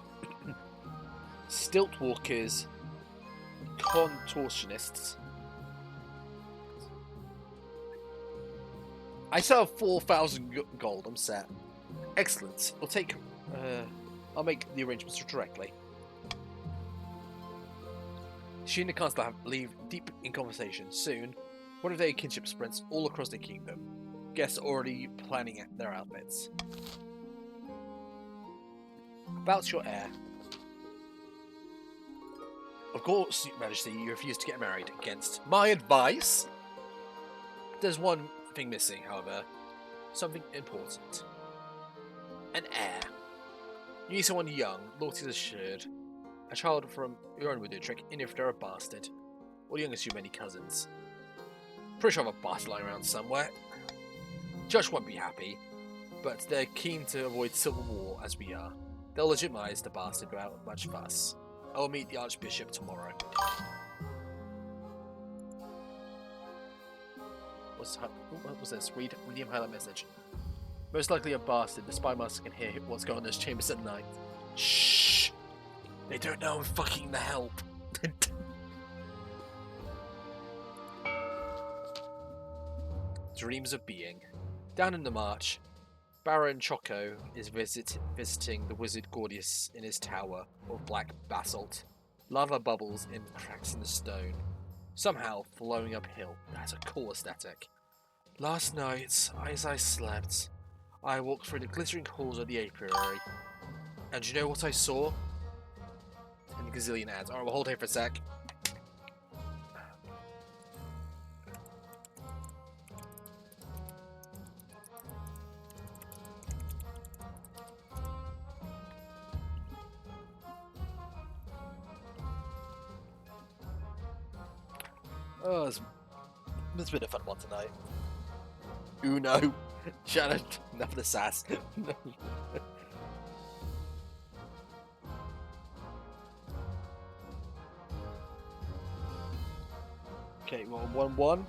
Stilt walkers. Contortionists. I still have 4,000 gold. I'm set. Excellent. I'll make the arrangements directly. She and the Chancellor leave deep in conversation. Soon, one of their kinship sprints all across the kingdom. Guests are already planning their outfits. About your heir. Of course, Your Majesty, you refuse to get married against my advice. There's one thing missing, however. Something important. An heir. You need someone young, loyalty assured. A child from your own widow trick, even if they're a bastard. Or the youngest of many cousins. Pretty sure I have a bastard lying around somewhere. Judge won't be happy, but they're keen to avoid civil war as we are. They'll legitimize the bastard without much fuss. I will meet the Archbishop tomorrow. What was this? Read William highlight message. Most likely a bastard. The spy master can hear what's going on in those chambers at night. Shh! They don't know I'm fucking the help. Dreams of being. Down in the march, Baron Choco is visiting the wizard Gordius in his tower of black basalt. Lava bubbles in cracks in the stone, somehow flowing uphill. That's a cool aesthetic. Last night, as I slept, I walked through the glittering halls of the apiary. And you know what I saw? And a gazillion ads. Alright, we'll hold here for a sec. Oh, it's been a fun one tonight. Uno. Shannon, enough of the sass. Okay, well, 1-1.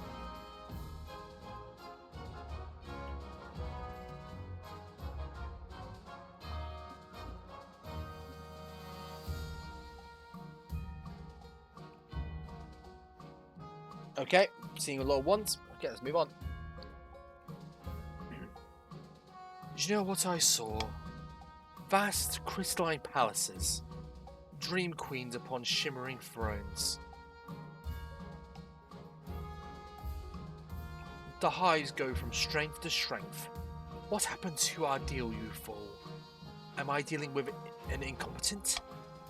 Okay, seeing a lot of ones. Okay, let's move on. Did you know what I saw? Vast crystalline palaces, dream queens upon shimmering thrones. The highs go from strength to strength. What happened to our deal, you fool? Am I dealing with an incompetent?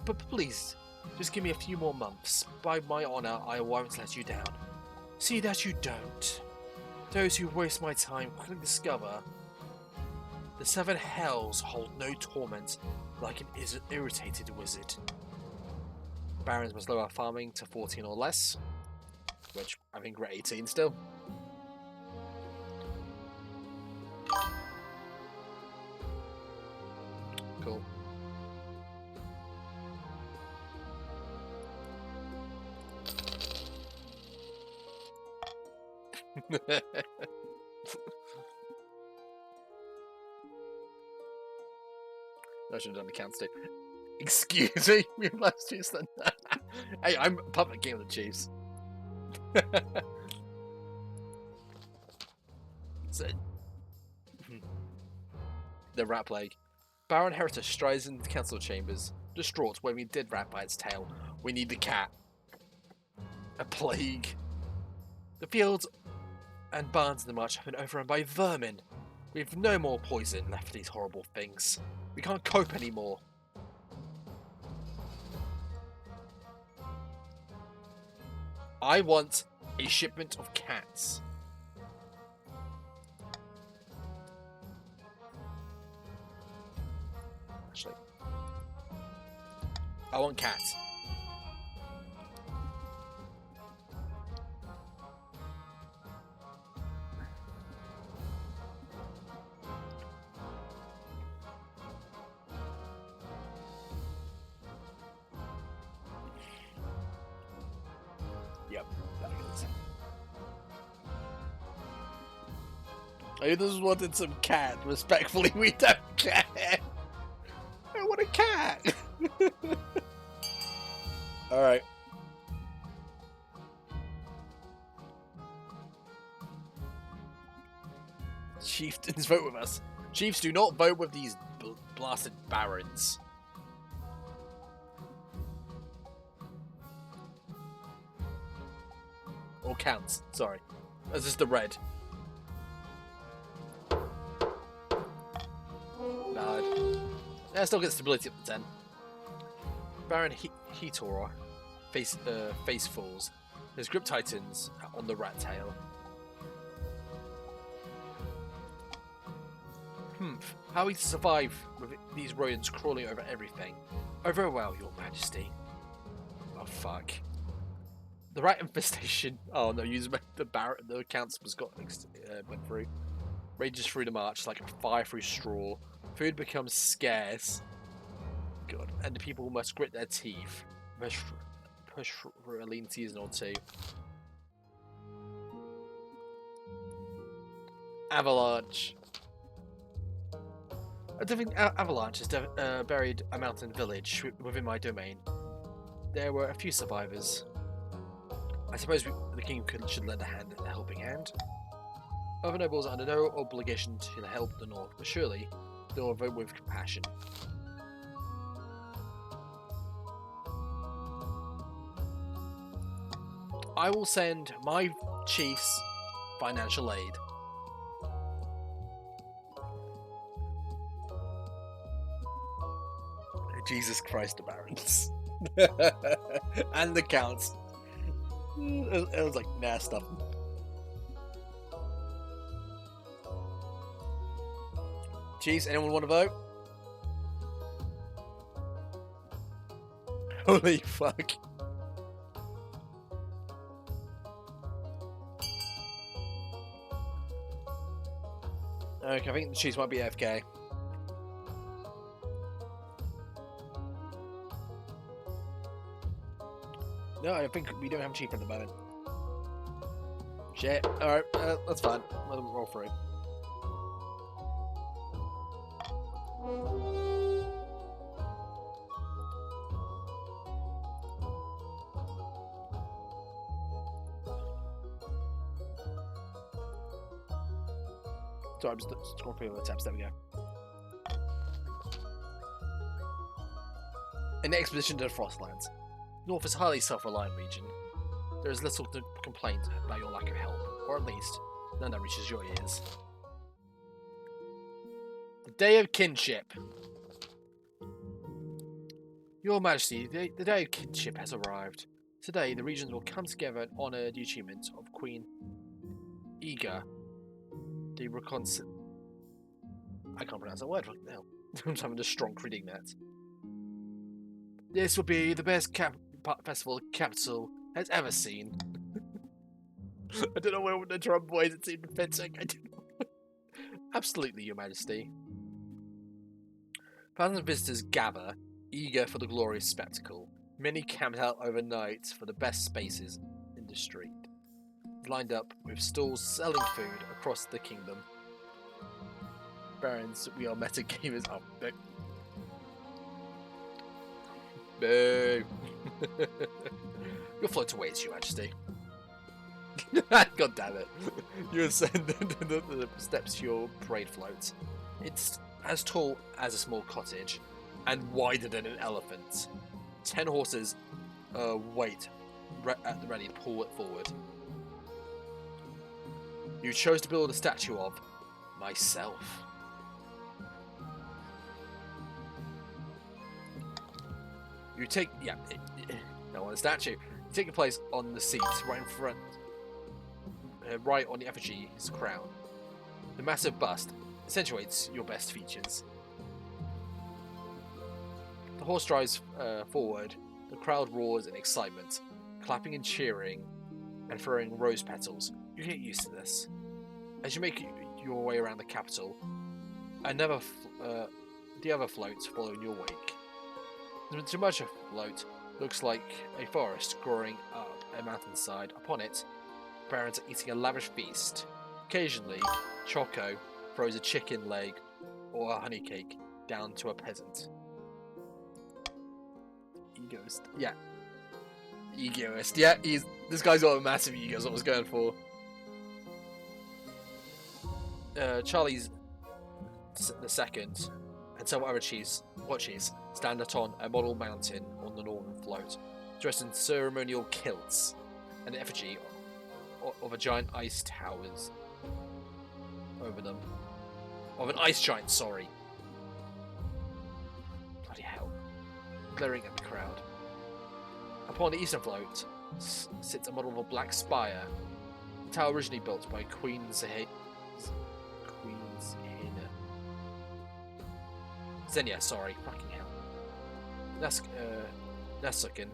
But please, just give me a few more months. By my honor, I won't let you down. See that you don't. Those who waste my time quickly discover the seven hells hold no torment like an irritated wizard. Barons must lower farming to 14 or less, which I think we're 18 still. Cool. I should have done the counts too. Excuse me, we have last Chiefs then. Hey, I'm public game of the Chiefs. So, the rat plague. Baron Heritage strides into the council chambers, distraught, waving a dead rat by its tail. We need the cat. A plague. The fields and barns in the march have been overrun by vermin. We have no more poison left for these horrible things. We can't cope anymore. I want a shipment of cats. Actually, I want cats. Yep, that is. I just wanted some cat. Respectfully, we don't care. I want a cat. Alright. Chieftains vote with us. Chiefs do not vote with these blasted barons. Or counts, sorry. That's just the red. Valid. Yeah, still get stability up to 10. Baron Heatora facefuls. There's grip titans on the rat tail. How are we to survive with these rodents crawling over everything? Oh, very well, Your Majesty. Oh, fuck. The rat infestation. Oh no, the council's went through. Rages through the march like a fire through straw. Food becomes scarce. God, and the people must grit their teeth. Push for a lean season or two. Avalanche. A different avalanche has buried a mountain village within my domain. There were a few survivors. I suppose the king should lend a helping hand. Other nobles are under no obligation to help the north, but surely they will vote with compassion. I will send my chiefs financial aid. Jesus Christ, the barons. And the counts. It was like, nah, stuff. Chiefs, anyone want to vote? Holy fuck. Okay, I think the Chiefs might be AFK. No, I think we don't have a chief at the moment. Shit. Alright, that's fine. Let them roll through. Sorry, I'm just scrolling through the tabs. There we go. An expedition to the Frostlands. North is a highly self-reliant region. There is little complaint about your lack of help, or at least none that reaches your ears. The Day of Kinship. Your Majesty, the Day of Kinship has arrived. Today, the regions will come together and honour the achievement of Queen Iga, the I can't pronounce that word right now. I'm having a strong reading that. This will be the best festival the capital has ever seen. I don't know where with the drum boys it seemed fitting. I don't know. Absolutely, Your Majesty. Thousands of visitors gather, eager for the glorious spectacle. Many camped out overnight for the best spaces in the street, lined up with stalls selling food across the kingdom. Barons, we are meta gamers. Oh, no. Boo! Your float awaits, Your Majesty. God damn it. You ascend the steps to your parade float. It's as tall as a small cottage and wider than an elephant. 10 horses wait at the ready to pull it forward. You chose to build a statue of myself. You take, no one a statue. You take your place on the seat right in front, right on the effigy's crown. The massive bust accentuates your best features. The horse drives forward. The crowd roars in excitement, clapping and cheering, and throwing rose petals. You get used to this. As you make your way around the capital, the other floats follow in your wake. The Tributary float looks like a forest growing up a mountainside. Upon it, barons are eating a lavish feast. Occasionally, Choco throws a chicken leg or a honey cake down to a peasant. Egoist. Yeah. Egoist. Yeah, this guy's got a massive ego, is what I was going for. Charlie's the second, and several other chiefs stand atop a model mountain on the northern float, dressed in ceremonial kilts, and an effigy of a giant ice towers over them. Of an ice giant, sorry. Bloody hell. Glaring at the crowd. Upon the eastern float sits a model of a black spire. The tower originally built by Queen's Xenia, sorry, fucking hell. Nasukin,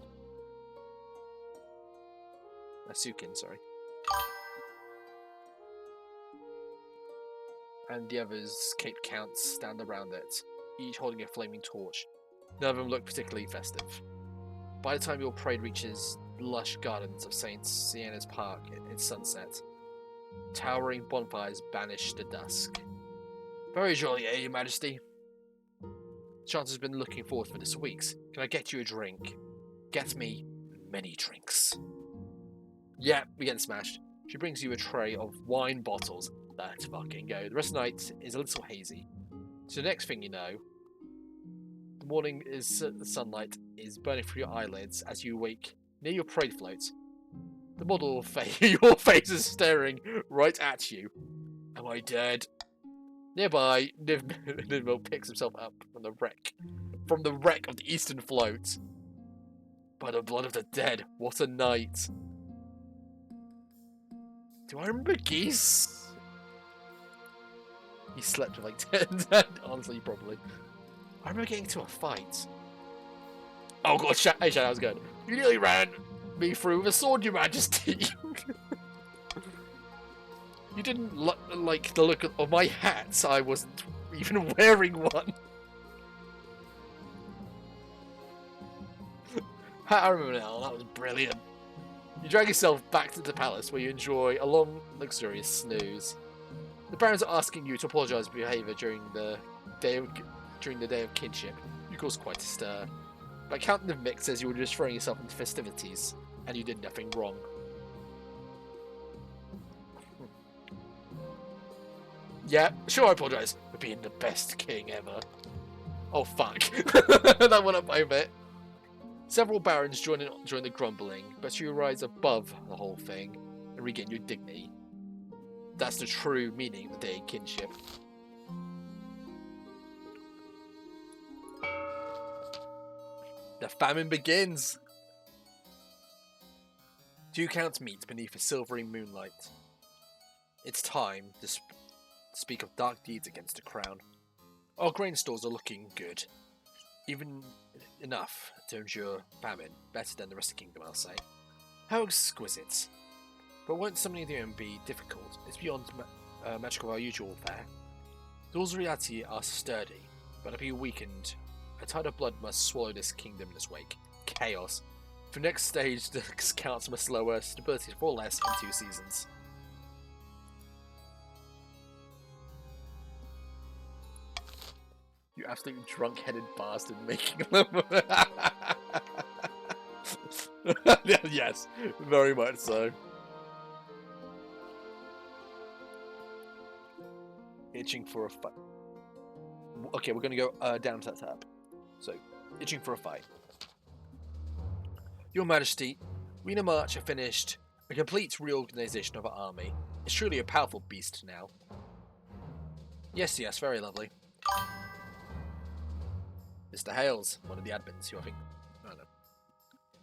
sorry. And the others, caped counts, stand around it, each holding a flaming torch. None of them look particularly festive. By the time your parade reaches the lush gardens of St. Sienna's Park, it's sunset. Towering bonfires banish the dusk. Very jolly, eh, Your Majesty? Chance's been looking forward for this weeks. Can I get you a drink? Get me many drinks. Yeah, we're getting smashed. She brings you a tray of wine bottles. Let's fucking go. The rest of the night is a little hazy. So the next thing you know, the morning is sunlight is burning through your eyelids as you wake near your parade float. The model your face is staring right at you. Am I dead? Nearby, Nivmil picks himself up from the wreck of the eastern float. By the blood of the dead, what a night! Do I remember Geese? He slept with like 10. Honestly, probably. I remember getting into a fight. Oh god, hey Shad, how's it going? You nearly ran me through with a sword, Your Majesty. You didn't like the look of my hat. I wasn't even wearing one. I remember now. That was brilliant. You drag yourself back to the palace where you enjoy a long, luxurious snooze. The barons are asking you to apologise for your behaviour during the day of kinship. You cause quite a stir. But Count Nivmik says you were just throwing yourself into festivities, and you did nothing wrong. Yeah, sure, I apologise for being the best king ever. Oh fuck, that went up by a bit. Several barons join the grumbling, but you rise above the whole thing and regain your dignity. That's the true meaning of the day of kinship. The famine begins! Two counts meet beneath a silvery moonlight. It's time to speak of dark deeds against the crown. Our grain stores are looking good. Even enough to endure famine. Better than the rest of the kingdom, I'll say. How exquisite. But won't summoning the OM be difficult? It's beyond magic of our usual fare. The laws of reality are sturdy, but to be weakened, a tide of blood must swallow this kingdom in its wake. Chaos. For the next stage, the counts must lower stability for less in 2 seasons. You absolutely drunk-headed bastard making them. Yes, very much so. Itching for a fight. Okay, we're going to go down to that tab. So, itching for a fight. Your Majesty, we in a march have finished a complete reorganization of our army. It's truly a powerful beast now. Yes, very lovely. Mr. Hales, one of the admins, who I think... I don't know.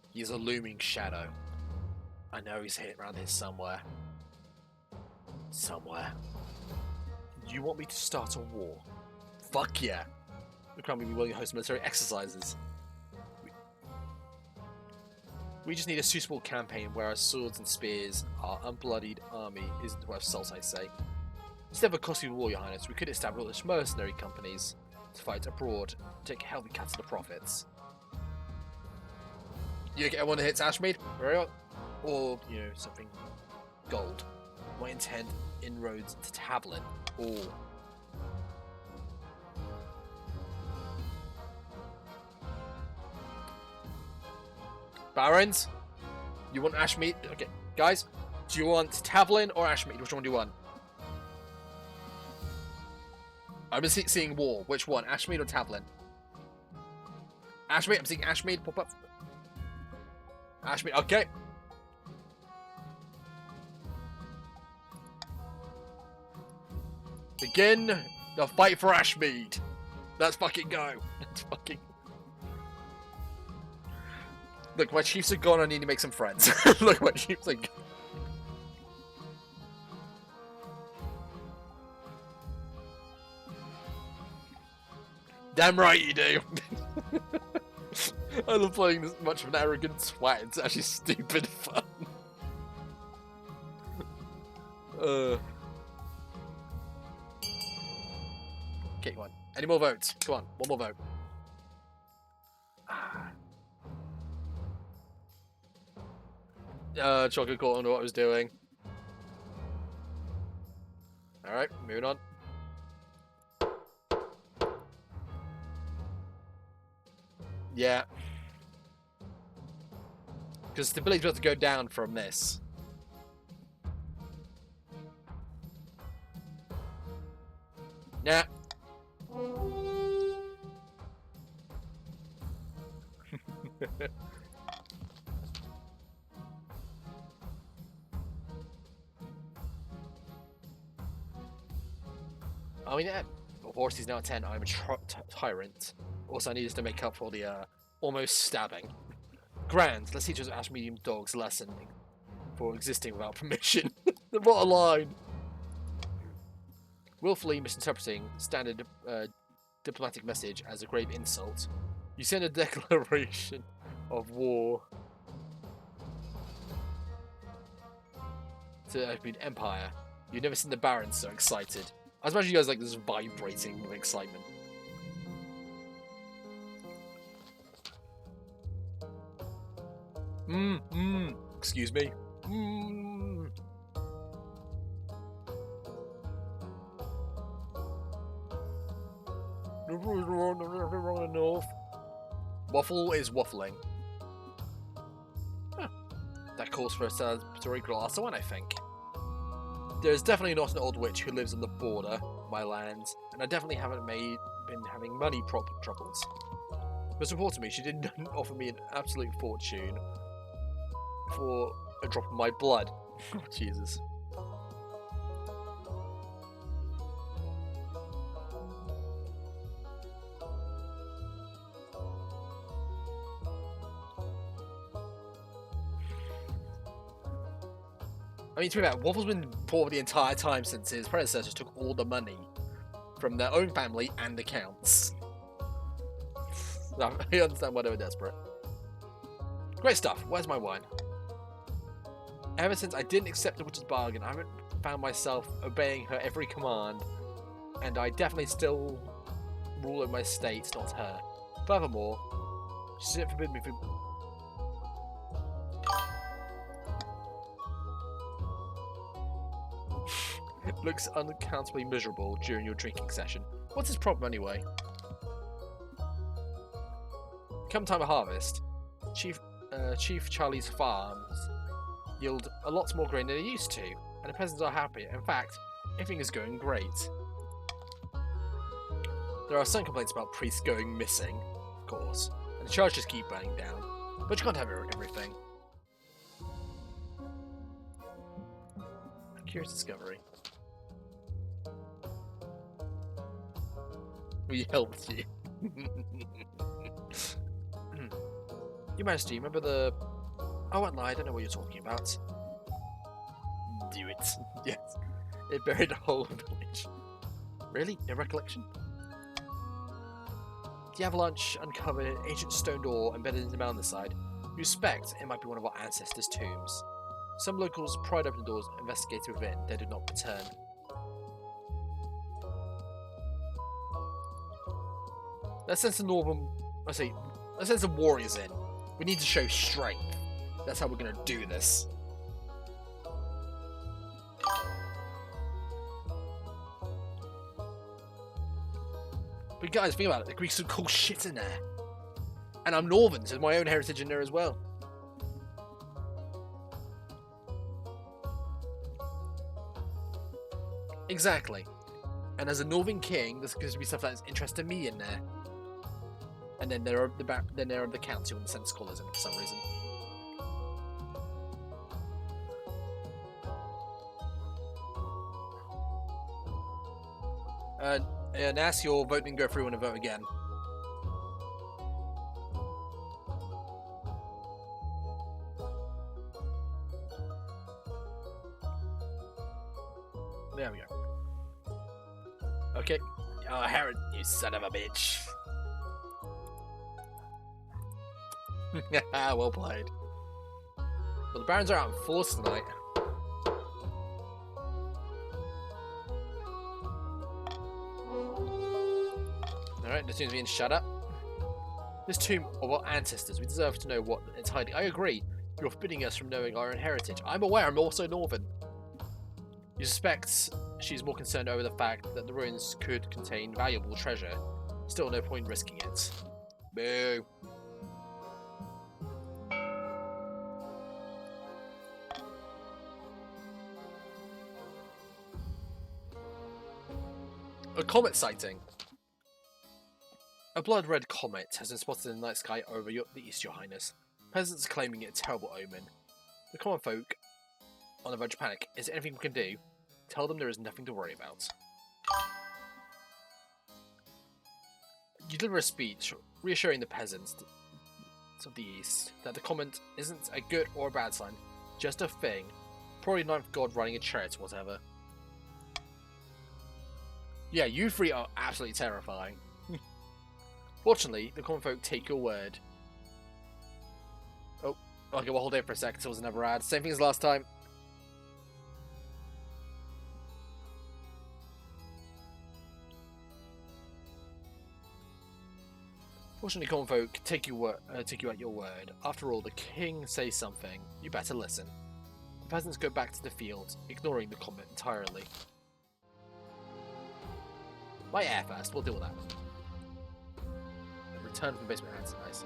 He's a looming shadow. I know he's hit around here somewhere. Somewhere. You want me to start a war? Fuck yeah. The Crown will be willing to host military exercises. We just need a suitable campaign where our swords and spears, our unbloodied army isn't worth salt, I say. Instead of a costly war, Your Highness, we could establish mercenary companies to fight abroad, take a healthy cut of the profits. You get one that hits Ashmead, right? Or, you know, something gold. Might intend inroads to Tavlin, or... Barons? You want Ashmead? Okay, guys, do you want Tavlin or Ashmead? Which one do you want? I'm just seeing war. Which one? Ashmead or Tavlin? Ashmead. I'm seeing Ashmead pop up. Ashmead. Okay. Begin the fight for Ashmead. Let's fucking go. Let's fucking... Look, my chiefs are gone. I need to make some friends. Look, my chiefs are gone. Damn right you do. I love playing this much of an arrogant twat. It's actually stupid fun. Okay, come on. Any more votes? Come on, one more vote. Chocolate caught on what I was doing. Alright, moving on. Yeah. Because stability's about to go down from this. Nah. I mean, yeah, horse is now 10. I'm a tyrant. Also, I need us to make up for the almost stabbing. Grand. Let's teach us Ash medium dogs a lesson for existing without permission. The bottom line. Willfully misinterpreting standard diplomatic message as a grave insult. You send a declaration of war to the Empire. You've never seen the Barons so excited. I was imagining you guys like this vibrating with excitement. Excuse me. North. Waffle is waffling. Huh. That calls for a celebratory glass of wine, I think. There's definitely not an old witch who lives on the border of my lands, and I definitely haven't been having money troubles. Most importantly, she didn't offer me an absolute fortune for a drop of my blood. Oh, Jesus. I mean, to be fair, Waffle's been poor the entire time since his predecessors took all the money from their own family and accounts. I understand why they were desperate. Great stuff. Where's my wine? Ever since I didn't accept the witch's bargain, I haven't found myself obeying her every command, and I definitely still rule in my state, not her. Furthermore, she didn't forbid me from... Looks unaccountably miserable during your drinking session. What's his problem anyway? Come time of harvest, Chief Charlie's farms yield a lot more grain than they used to, and the peasants are happy. In fact, everything is going great. There are some complaints about priests going missing, of course, and the charges keep burning down, but you can't have everything. A curious discovery. We helped you. Your Majesty, remember the... I won't lie, I don't know what you're talking about. Do it. Yes. It buried the whole village. Really? No recollection? The avalanche uncovered an ancient stone door embedded in the mountainside. We suspect it might be one of our ancestors' tombs. Some locals pried open the doors and investigated within. They did not return. Let's send some let's send some warriors in. We need to show strength. That's how we're gonna do this. But guys, think about it. The Greeks would call shit in there. And I'm Northern, so there's my own heritage in there as well. Exactly. And as a Northern king, there's going to be stuff that's interesting me in there. And then there are the council and the Senate scholars for some reason. And ask your vote and go through and vote again. Okay. Oh, Herod, you son of a bitch. Well played. Well, the Barons are out in force tonight. Alright, the tomb's being shut up. This tomb of our ancestors, we deserve to know what it's hiding. I agree. You're forbidding us from knowing our own heritage. I'm aware, I'm also Northern. You suspect she's more concerned over the fact that the ruins could contain valuable treasure. Still no point risking it. Boo. A comet sighting. A blood-red comet has been spotted in the night sky over the east, Your Highness. Peasants are claiming it a terrible omen. The common folk on the verge of panic. Is there anything we can do? Tell them there is nothing to worry about. You deliver a speech reassuring the peasants of the east that the comet isn't a good or a bad sign, just a thing. Probably ninth god riding a chariot or whatever. Yeah, you three are absolutely terrifying. Fortunately, the common folk take your word. Oh, okay, we'll hold it for a sec, so it was another ad. Same thing as last time. Fortunately, common folk take you at your word. After all, the king says something. You better listen. The peasants go back to the field, ignoring the comet entirely. By air first, we'll deal with that. Return from the basement hands, nice.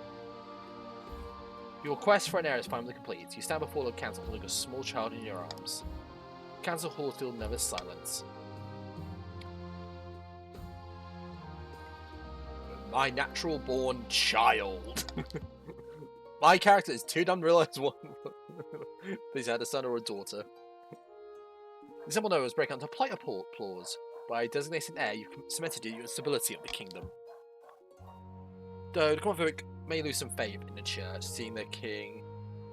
Your quest for an heir is finally complete. You stand before the council holding a small child in your arms. Council hall still never silence. My natural born child. My character is too dumb to realise one. Please had a son or a daughter. The simple no was break out into polite applause. By designating heir, you cemented your stability of the kingdom. Though the common folk may lose some faith in the church, seeing their king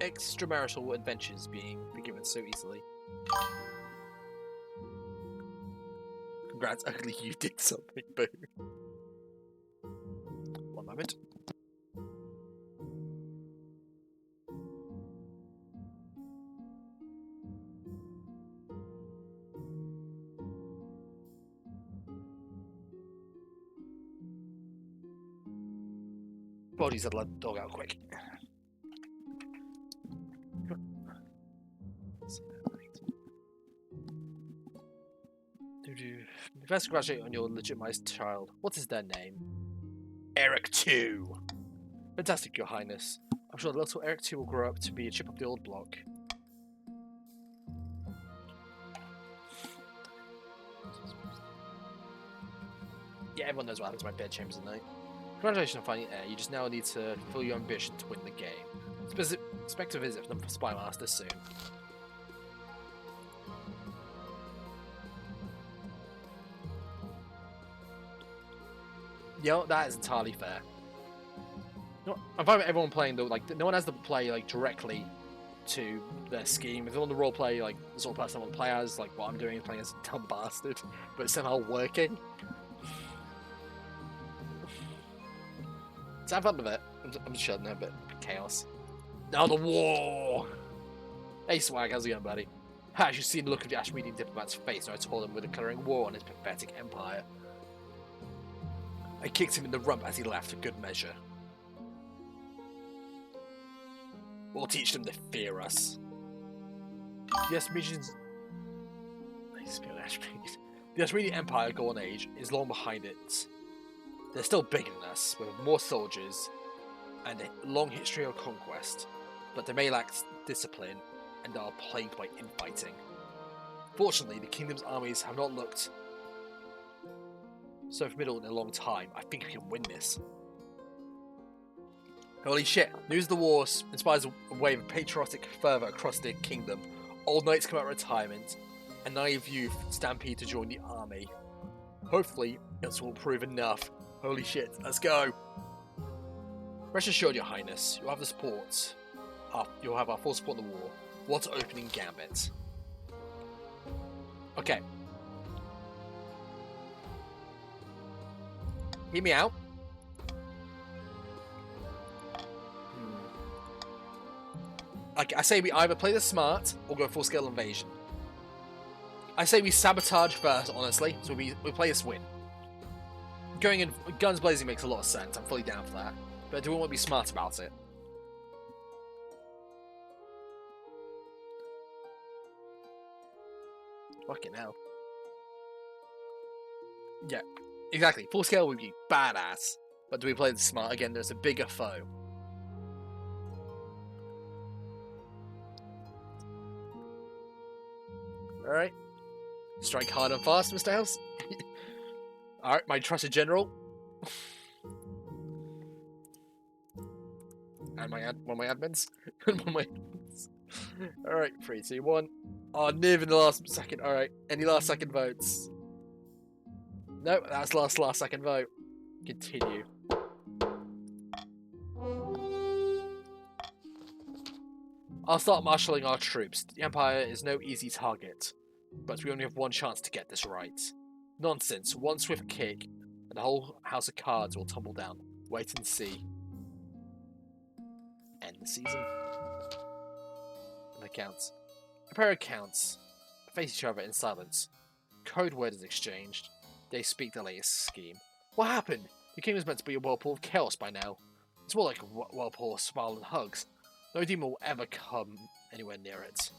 extramarital adventures being forgiven so easily. Congrats, ugly, you did something, boo. One moment. Bodies had let the dog out quick. First, congratulate on your legitimized child. What is their name? Erik 2. Fantastic, Your Highness. I'm sure the little Erik 2 will grow up to be a chip of the old block. Yeah, everyone knows what happens to my bedchambers at night. Congratulations on finding heir. You just now need to fulfill your ambition to win the game. Expect a visit from the Spy Master soon. You know, that is entirely fair. You know, I'm fine with everyone playing though, like, no one has to play, like, directly to their scheme. If they want to roleplay, like, the sort of person I want to play as, like, what I'm doing is playing as a dumb bastard, but it's somehow working. So have fun with it. I'm just shutting a bit of chaos. Now the war! Hey Swag, how's it going, buddy? Ha, you should see the look of the Ashmedian diplomat's face when I told him we're declaring war on his pathetic empire. I kicked him in the rump as he left for good measure. We'll teach them to fear us. The Ashmedians... The Ashmedian Empire, Golden Age, is long behind it. They're still bigger than us, with more soldiers and a long history of conquest, but they may lack discipline and are plagued by infighting. Fortunately, the kingdom's armies have not looked so formidable in a long time. I think we can win this. Holy shit, news of the war inspires a wave of patriotic fervour across the kingdom. Old knights come out of retirement, and naive youth stampede to join the army. Hopefully, it will prove enough. Holy shit, let's go! Rest assured, Your Highness, you'll have the support. You'll have our full support in the war. What's opening gambit? Okay. Hear me out. I say we either play this smart or go full-scale invasion. I say we sabotage first, honestly, so we play this win. Going in guns blazing makes a lot of sense. I'm fully down for that. But do we want to be smart about it? Fucking hell. Yeah, exactly. Full scale would be badass. But do we play the smart again? There's a bigger foe. Alright. Strike hard and fast, Mr. House. Alright, my trusted general. And one of my admins. And one of my admins. Alright, 3, 2, 1. Oh, near in the last second. Alright, any last second votes? No, that's last second vote. Continue. I'll start marshalling our troops. The Empire is no easy target, but we only have one chance to get this right. Nonsense. One swift kick, and the whole house of cards will tumble down. Wait and see. End the season. And accounts. Prepare accounts. Face each other in silence. Code word is exchanged. They speak the latest scheme. What happened? The king was meant to be a whirlpool of chaos by now. It's more like a whirlpool of smile and hugs. No demon will ever come anywhere near it.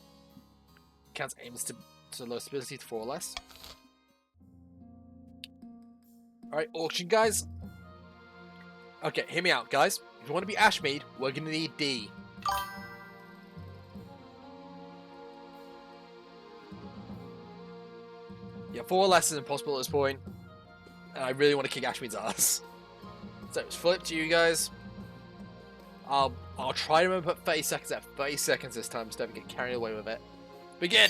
Count aims to lower stability to 4 or less. Alright, auction guys. Okay, hear me out guys. If you want to be Ashmead, we're gonna need D. Yeah, 4 or less is impossible at this point. And I really want to kick Ashmead's ass. So it's flip to you guys. I'll try to remember 30 seconds at 30 seconds this time, so don't get carried away with it. Begin!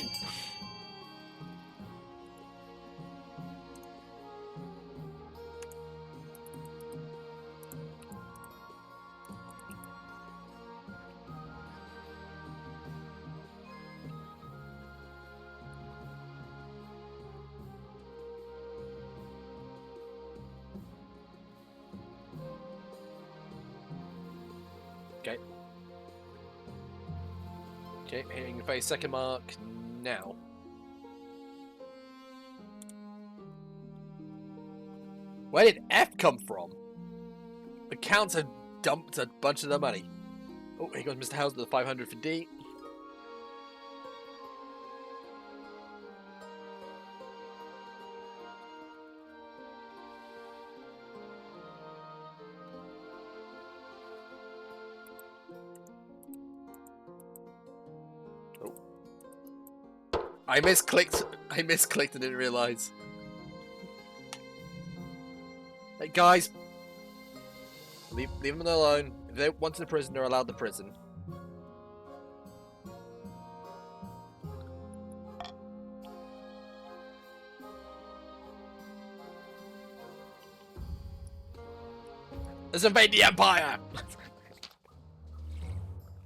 Okay. Okay, hitting the 30-second mark now. Where did F come from? The counts have dumped a bunch of their money. Oh, here goes Mr. House with the 500 for D. I misclicked and didn't realise. Hey guys, leave them alone. If they want the prison, they're allowed the prison. Let's invade the Empire!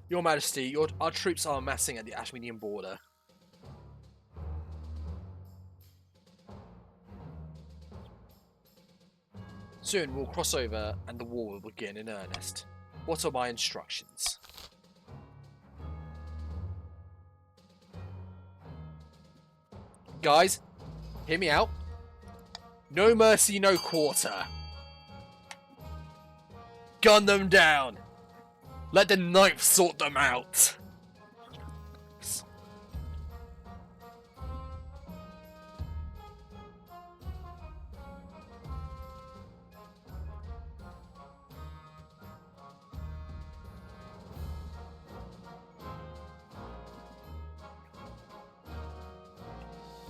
Your Majesty, our troops are amassing at the Ashmedian border. Soon we'll cross over and the war will begin in earnest. What are my instructions? Guys, hear me out. No mercy, no quarter. Gun them down. Let the knife sort them out.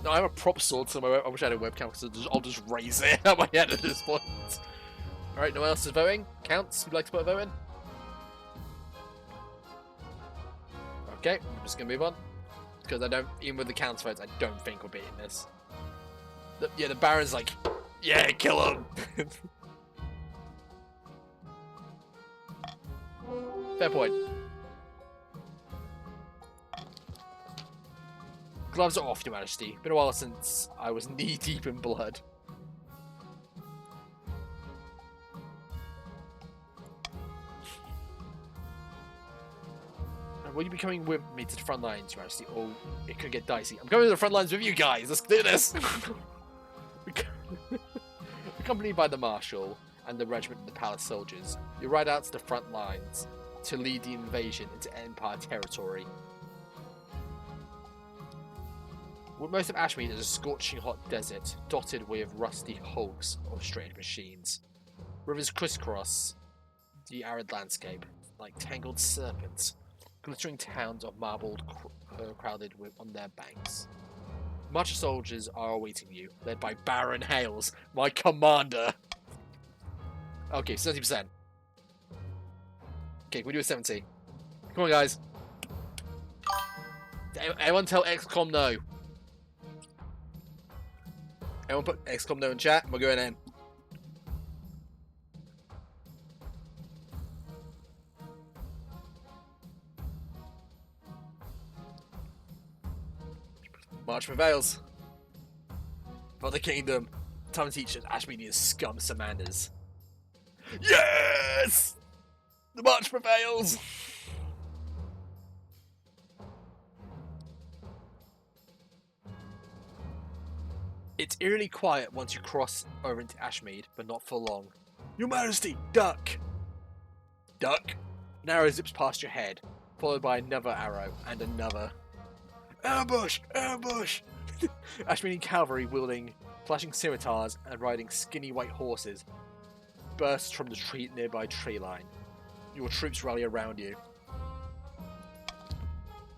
No, I have a prop sword somewhere. I wish I had a webcam because I'll just raise it at my head at this point. Alright, no one else is voting? Counts, would you like to put a vote in? Okay, I'm just going to move on. Because I don't, even with the counts votes, I don't think we're beating this. Yeah, the Baron's like, yeah, kill him! Fair point. Gloves are off, Your Majesty. Been a while since I was knee-deep in blood. will you be coming with me to the front lines, Your Majesty, or it could get dicey? I'm going to the front lines with you guys. Let's do this. Accompanied by the Marshal and the regiment of the palace soldiers, you ride out to the front lines to lead the invasion into Empire territory. Well, most of Ashmead is a scorching hot desert, dotted with rusty hulks of strange machines. Rivers crisscross the arid landscape like tangled serpents, glittering towns of marble crowded on their banks. March soldiers are awaiting you, led by Baron Hales, my commander. Okay, 70%. Okay, can we do a 70? Come on, guys. Everyone tell XCOM no. Everyone put XCOM no in chat, and we're going in. March prevails. For the kingdom. Time to teach Ashmeadian scum some manners. Yes! The march prevails! It's eerily quiet once you cross over into Ashmead, but not for long. Your Majesty, duck! Duck? An arrow zips past your head, followed by another arrow and another. Ambush! Ambush! Ashmeadian cavalry wielding flashing scimitars and riding skinny white horses bursts from the nearby tree line. Your troops rally around you.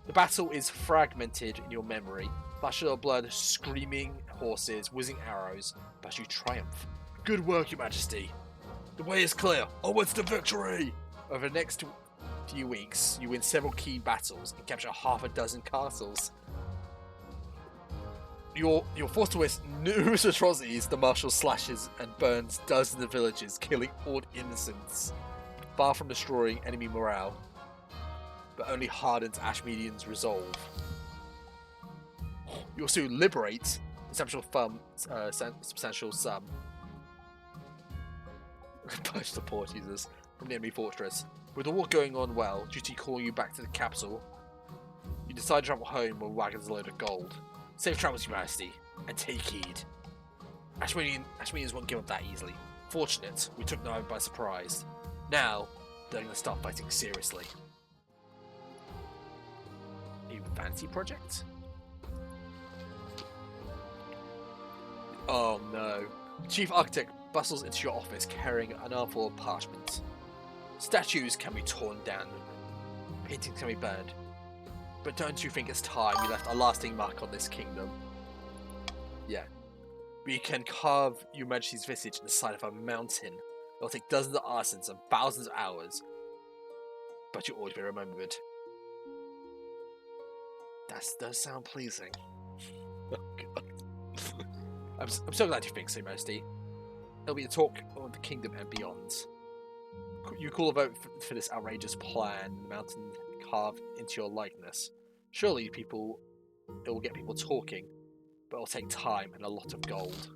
The battle is fragmented in your memory. Flashes of blood, screaming horses, whizzing arrows, but you triumph. Good work, Your Majesty. The way is clear. Onwards to victory! Over the next few weeks, you win several key battles and capture half a dozen castles. You're forced to witness numerous atrocities. The Marshal slashes and burns dozens of villages, killing all innocents. Far from destroying enemy morale, but only hardens Ashmeadians' resolve. You also liberate a substantial sum. Bunch of port users from the enemy fortress. With the war going on well, duty calling you back to the capital, you decide to travel home with wagons load of gold. Safe travels, Your Majesty, and take heed. Ashmeadians won't give up that easily. Fortunate, we took them by surprise. Now, they're going to start fighting seriously. A fancy project? Oh no. Chief Architect bustles into your office carrying an armful of parchment. Statues can be torn down. Paintings can be burned. But don't you think it's time you left a lasting mark on this kingdom? Yeah. We can carve Your Majesty's visage in the side of a mountain. It'll take dozens of artisans and thousands of hours. But you'll always be remembered. That does sound pleasing. Oh god. I'm so glad you think so, Majesty. It'll be the talk of the kingdom and beyond. You call a vote for this outrageous plan, the mountain carved into your likeness. Surely it will get people talking, but it'll take time and a lot of gold.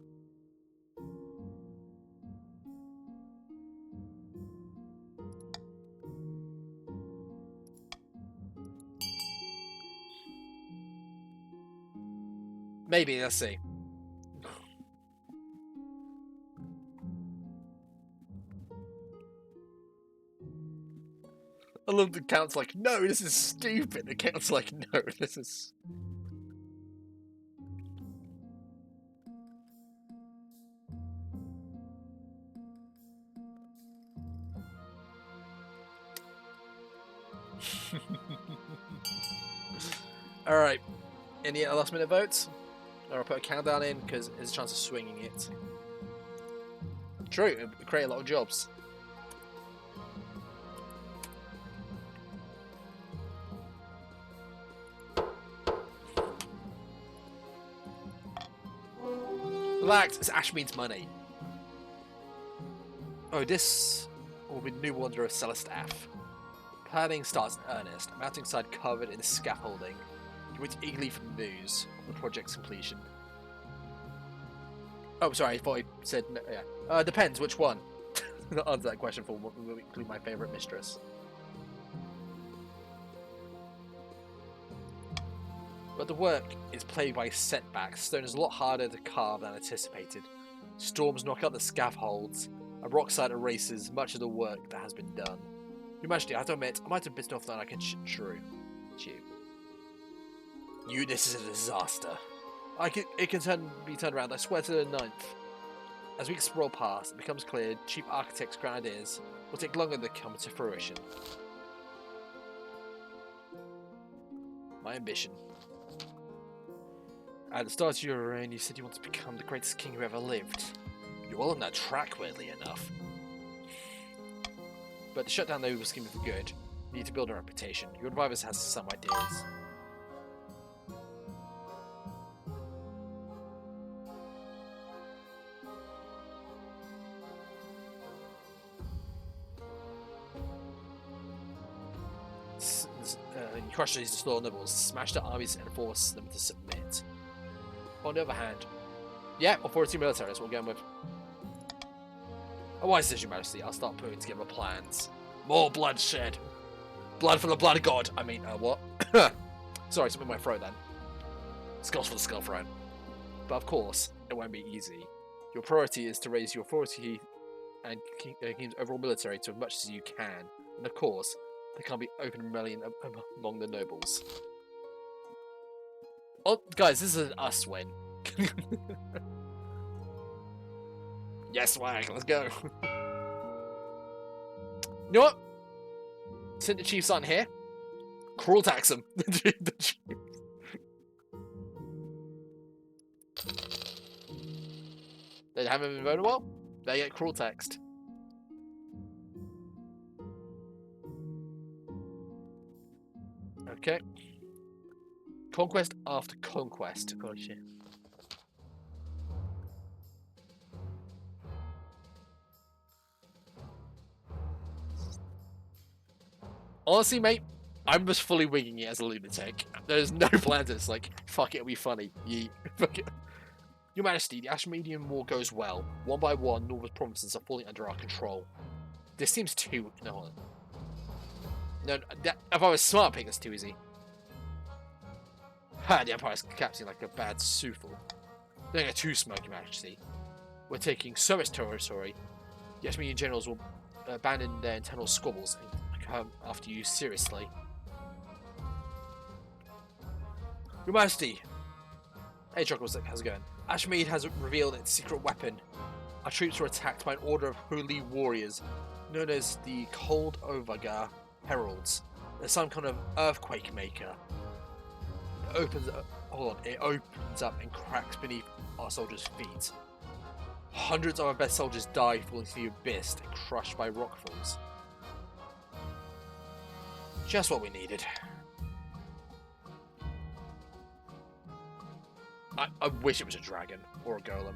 Maybe, let's see. I love the count's like, no, this is stupid. The count's like, no, this is... Alright, any last minute votes? Or I'll put a countdown in because there's a chance of swinging it. True, it would create a lot of jobs. Relax, it's Ashmead's money. Oh, this will be the new wonder of Celestaff. Planning starts in earnest, a mountainside covered in scaffolding. You wait eagerly for the news of the project's completion. Oh, sorry, I thought I said no, yeah. Depends which one. Not answer that question for what will include my favourite mistress. But the work is plagued by setbacks. Stone is a lot harder to carve than anticipated. Storms knock out the scaffolds, and rockside erases much of the work that has been done. Your Majesty, I have to admit, I might have bitten off that I can chew. This is a disaster. It can be turned around, I swear to the 9th. As weeks roll past, it becomes clear chief architect's grand ideas will take longer to come to fruition. My ambition. At the start of your reign, you said you wanted to become the greatest king who ever lived. You're well on that track, weirdly enough. But to shut down the evil scheme for good, you need to build a reputation. Your advisor has some ideas. You crush these disloyal nobles, smash their armies and force them to submit. On the other hand, yeah, authority military is what we're going with. A wise decision, Majesty. I'll start putting together plans. More bloodshed. Blood for the blood god. I mean, what? Sorry, something in my throat then. Skulls for the skull throne. But of course, it won't be easy. Your priority is to raise your authority and kingdom's overall military to as much as you can. And of course, there can't be open rebellion among the nobles. Oh, guys, this is an us win. Yes, swag, let's go. You know what? Since the chiefs aren't here, cruel tax them. They haven't been voted well, they get cruel taxed. Okay. Conquest after conquest. Oh shit. Honestly, mate, I'm just fully winging it as a lunatic. There's no plan to this. Like, fuck it, it'll be funny. Fuck it. Your Majesty, the Ashmedian War goes well. One by one, Northern provinces are falling under our control. This seems too... No, if I was smart, picking this too easy. Ha, the Empire's capturing like a bad souffle. Don't get too smoky, Majesty. We're taking so much territory. The Ashmedian generals will abandon their internal squabbles and come after you seriously. Your Majesty! Hey, Chuckles, how's it going? Ashmead has revealed its secret weapon. Our troops were attacked by an order of holy warriors, known as the Cold Ovagar Heralds. They're some kind of earthquake maker. It opens up and cracks beneath our soldiers' feet. Hundreds of our best soldiers die falling to the abyss and crushed by rockfalls. Just what we needed. I wish it was a dragon or a golem.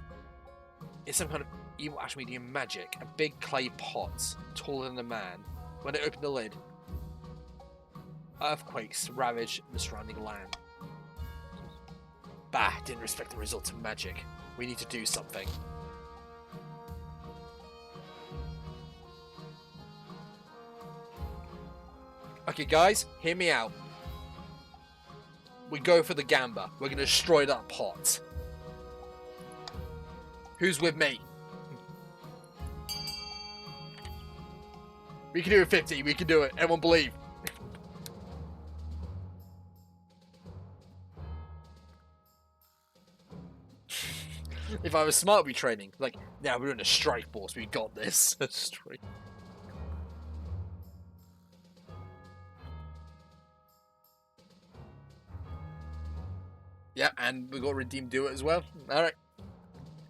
It's some kind of evil Ashmedian magic. A big clay pot, taller than a man. When they opened the lid, earthquakes ravaged the surrounding land. Bah, didn't respect the results of magic. We need to do something. Okay, guys, hear me out. We go for the gamba. We're going to destroy that pot. Who's with me? We can do it 50. We can do it. Everyone believe. If I was smart, we'd be training. Like, now we're in a strike force. We got this. Strike. Yeah, and we got Redeem do it as well. Alright.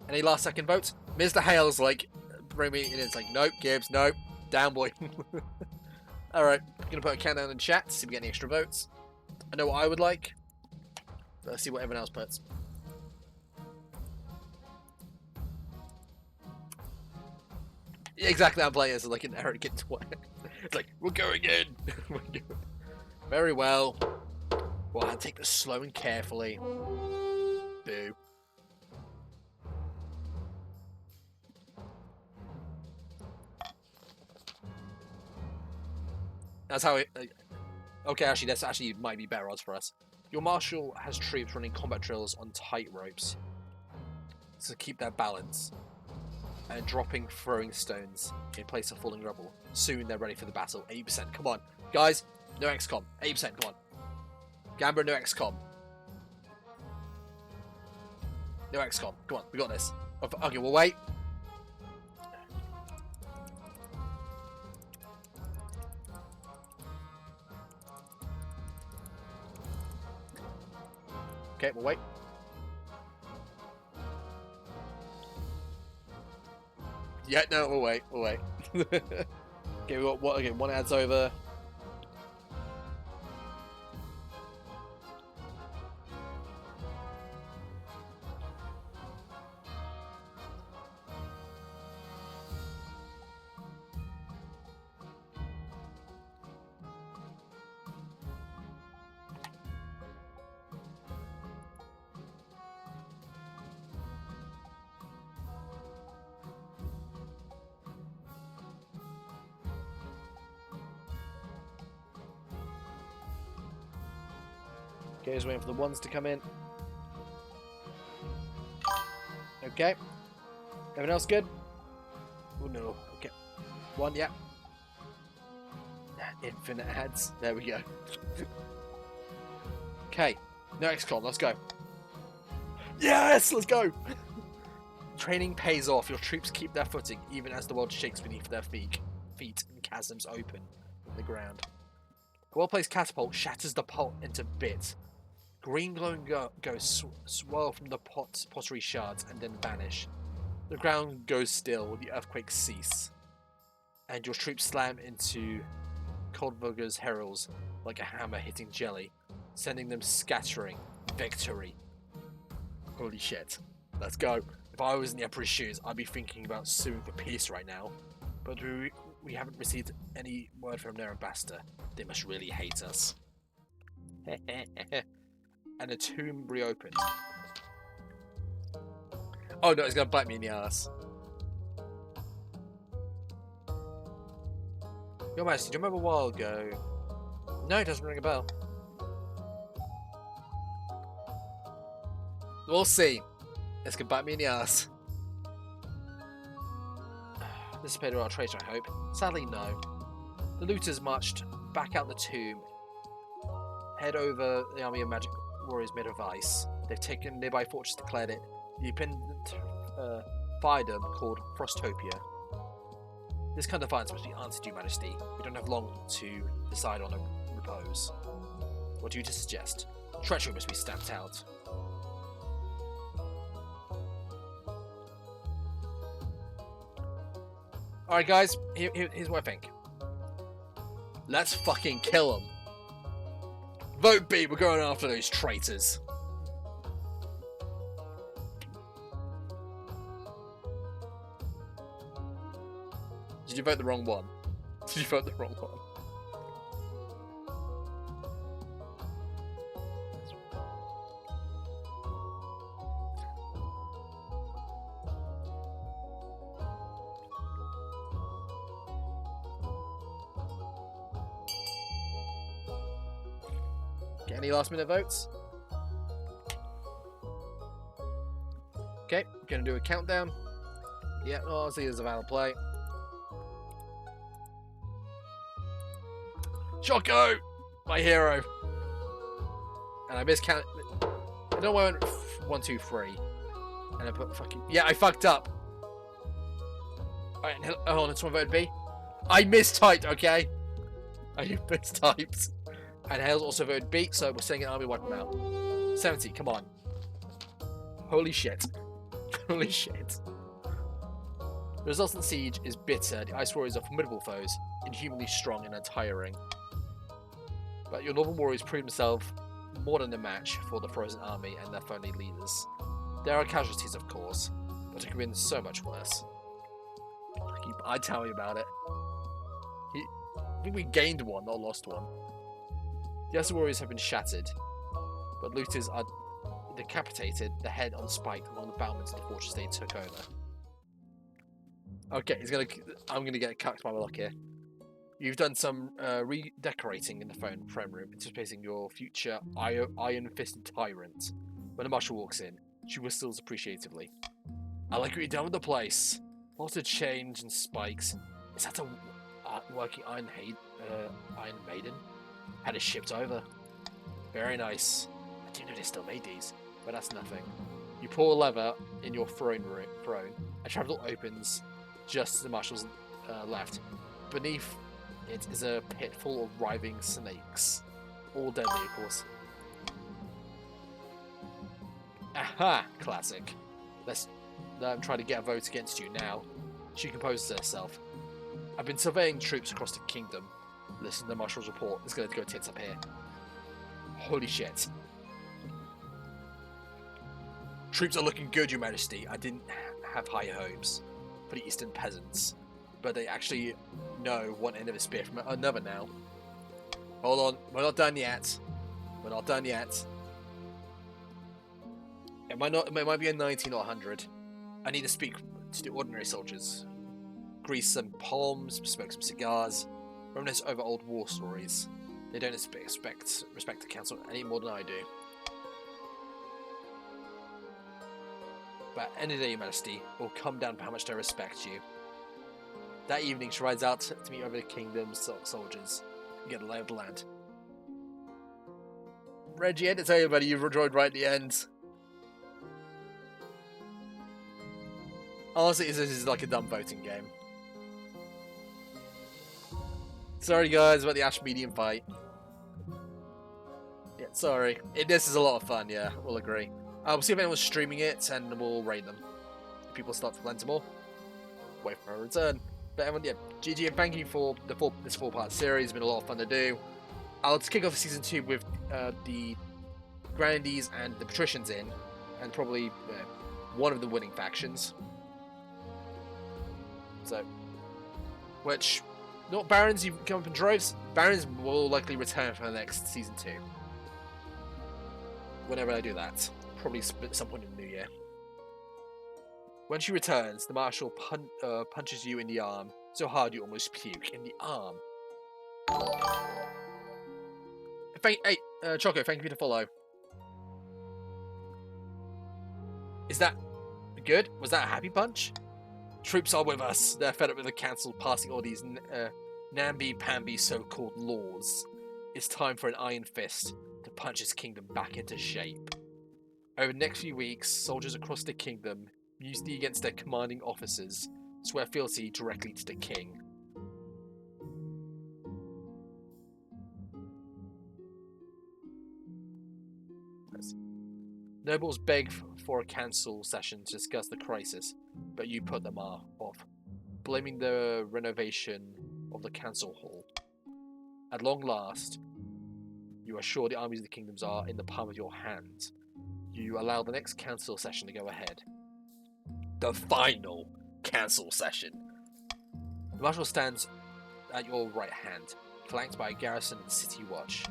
Any last second votes? Mr. Hale's like, bring me in. It's like, nope, Gibbs, nope. Down, boy. Alright, gonna put a countdown in chat to see if we get any extra votes. I know what I would like. Let's see what everyone else puts. Yeah, exactly, I'm playing as like an arrogant twat. It's like, we're going in. Very well. Well, I'll take this slow and carefully. Boo. That's how it... okay, actually, that's actually might be better odds for us. Your marshal has troops running combat drills on tight ropes to keep their balance and dropping throwing stones in place of falling rubble. Soon they're ready for the battle. 80%. Come on, guys. No XCOM. 80%. Come on. Gambler, no XCOM. No XCOM. Come on, we got this. Okay, we'll wait. Okay, we'll wait. Yeah, no, we'll wait. We'll wait. Okay, we got what? Okay, one adds over. Okay, just waiting for the ones to come in. Okay. Everyone else good? Oh no. Okay. One, yeah. Infinite heads. There we go. Okay. No XCOM, let's go. Yes! Let's go! Training pays off. Your troops keep their footing, even as the world shakes beneath their feet and chasms open in the ground. A well-placed catapult shatters the pot into bits. Green glowing ghosts swirl from the pottery shards and then vanish. The ground goes still, the earthquakes cease. And your troops slam into Coldvogger's heralds like a hammer hitting jelly, sending them scattering. Victory. Holy shit. Let's go. If I was in the Emperor's shoes, I'd be thinking about suing for peace right now. But we haven't received any word from their ambassador. They must really hate us. And a tomb reopened. Oh no, it's gonna bite me in the ass. Your Majesty, do you remember a while ago? No, it doesn't ring a bell. We'll see. It's gonna bite me in the ass. This is paid our traitor, I hope. Sadly, no. The looters marched back out the tomb, head over the army of magic warriors made of ice. They've taken a nearby fortress, declared it the independent fiefdom called Frostopia. This kind of defiance must be answered, Your Majesty. We don't have long to decide on a repose. What do you suggest? Treachery must be stamped out. Alright guys, here's what I think. Let's fucking kill them. Vote B, we're going after those traitors. Did you vote the wrong one? Did you vote the wrong one? Get any last minute votes? Okay, gonna do a countdown. Yeah, I'll see as a valid play. Choco! My hero! And I miscount. I don't know why I went 1, 2, 3. And I put fucking. Yeah, I fucked up! Alright, hold on, someone voted B. I mistyped, okay? I mistyped. And Hales also voted B, so we're sending an army wipe them out. 70, come on. Holy shit. Holy shit. The resultant siege is bitter. The Ice Warriors are formidable foes, inhumanly strong and untiring. But your Northern Warriors prove themselves more than a match for the Frozen Army and their phony leaders. There are casualties, of course, but it could have been so much worse. I'd tell you about it. I think we gained one, not lost one. The Ice Warriors have been shattered, but looters are decapitated, the head on spike along the battlements of the fortress they took over. Okay, I'm gonna get cucked by my luck here. You've done some redecorating in the throne room, anticipating your future iron-fisted tyrant. When the marshal walks in, she whistles appreciatively. I like what you've done with the place. Lots of change and spikes. Is that a working Iron Maiden? Had it shipped over. Very nice. I didn't know they still made these, but that's nothing. You pull a lever in your throne, a trapdoor opens just as the marshal's left. Beneath it is a pit full of writhing snakes. All deadly, of course. Aha! Classic. Let's try to get a vote against you now. She composes herself. I've been surveying troops across the kingdom. Listen to the marshal's report. It's going to go tits up here. Holy shit. Troops are looking good, Your Majesty. I didn't have high hopes for the eastern peasants, but they actually know one end of a spear from another now. Hold on, we're not done yet. We're not done yet. It might be a 90, not 100. I need to speak to the ordinary soldiers. Grease some palms, smoke some cigars, reminisce over old war stories. They don't respect the council any more than I do. But any day, Your Majesty, will come down to how much they respect you. That evening, she rides out to meet over the kingdom's soldiers and get the lay of the land. Reggie, I had to tell you, buddy, you've enjoyed right at the end. Honestly, this is like a dumb voting game. Sorry, guys, about the Ash Medium fight. Yeah, sorry. This is a lot of fun, yeah, we'll agree. We'll see if anyone's streaming it, and we'll raid them. If people start to plan some more, wait for a return. But everyone, yeah, GG, and thank you for this 4-part series. It's been a lot of fun to do. I'll just kick off season 2 with the Grandees and the Patricians in, and probably one of the winning factions. So, which, not Barons, you come up in droves. Barons will likely return for the next season 2. Whenever I do that. Probably at some point in the new year. When she returns, the marshal punches you in the arm so hard you almost puke. In the arm. Choco, thank you for the follow. Is that good? Was that a happy punch? Troops are with us. They're fed up with the council passing all these namby-pamby so-called laws. It's time for an iron fist to punch his kingdom back into shape. Over the next few weeks, soldiers across the kingdom, mutiny against their commanding officers, swear fealty directly to the king. Nobles beg for a council session to discuss the crisis, but you put them off, blaming the renovation of the council hall. At long last, you are sure the armies of the kingdoms are in the palm of your hand. You allow the next council session to go ahead. The final council session. The marshal stands at your right hand, flanked by a garrison and city watch.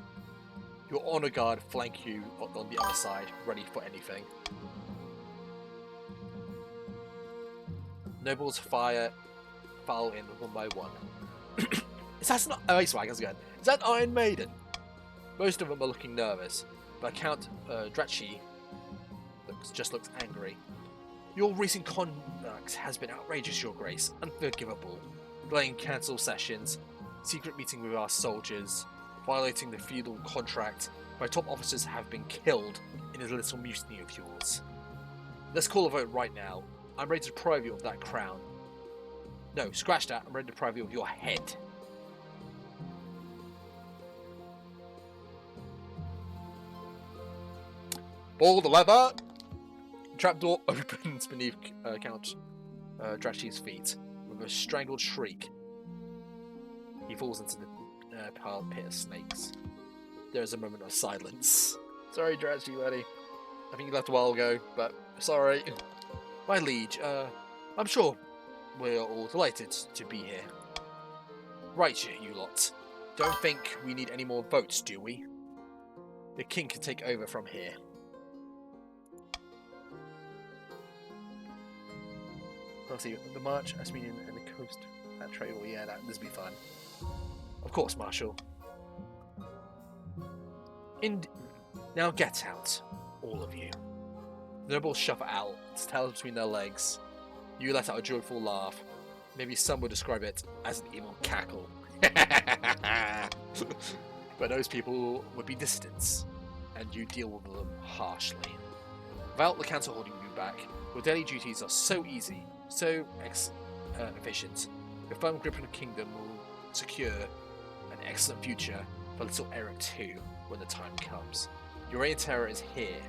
Your honor guard flank you on the other side, ready for anything. Nobles file in one by one. Is that not? Oh, swag, that's good. Is that Iron Maiden? Most of them are looking nervous, but Count Drachi looks angry. Your recent conduct has been outrageous, Your Grace. Unforgivable. Delaying council sessions, secret meeting with our soldiers, violating the feudal contract. My top officers have been killed in a little mutiny of yours. Let's call a vote right now. I'm ready to deprive you of that crown. No, scratch that. I'm ready to deprive you of your head. Pull the lever! Trapdoor opens beneath Count Drachi's feet. With a strangled shriek, he falls into the pit of snakes. There is a moment of silence. Sorry, Drachi, buddy. I think you left a while ago, but sorry. My liege, I'm sure we're all delighted to be here. Right, you lot. Don't think we need any more votes, do we? The king can take over from here. Obviously, the march, Asmenian, and the coast, that trade, well, yeah, this will be fun. Of course, Marshal. Now get out, all of you. The nobles shove out, its tails between their legs. You let out a joyful laugh. Maybe some would describe it as an evil cackle. But those people would be dissidents, and you deal with them harshly. Without the council holding you back, your daily duties are so easy, so efficient. Your firm grip on the kingdom will secure an excellent future for little Erik too when the time comes. Your reign of terror is here,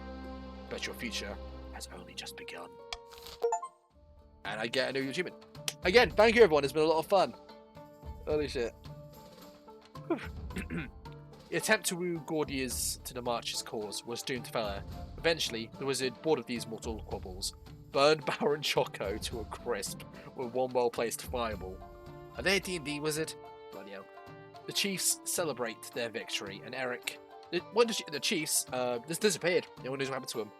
but your future has only just begun. And I get a new achievement. Again, thank you everyone, it's been a lot of fun. Holy shit. The attempt to woo Gordias to the March's cause was doomed to failure. Eventually, the wizard, bored of these mortal quabbles, burned Baron Choco to a crisp with one well-placed fireball. Are they a D&D wizard? Bloody hell. The chiefs celebrate their victory, and Erik... The chiefs just disappeared. No one knows what happened to him.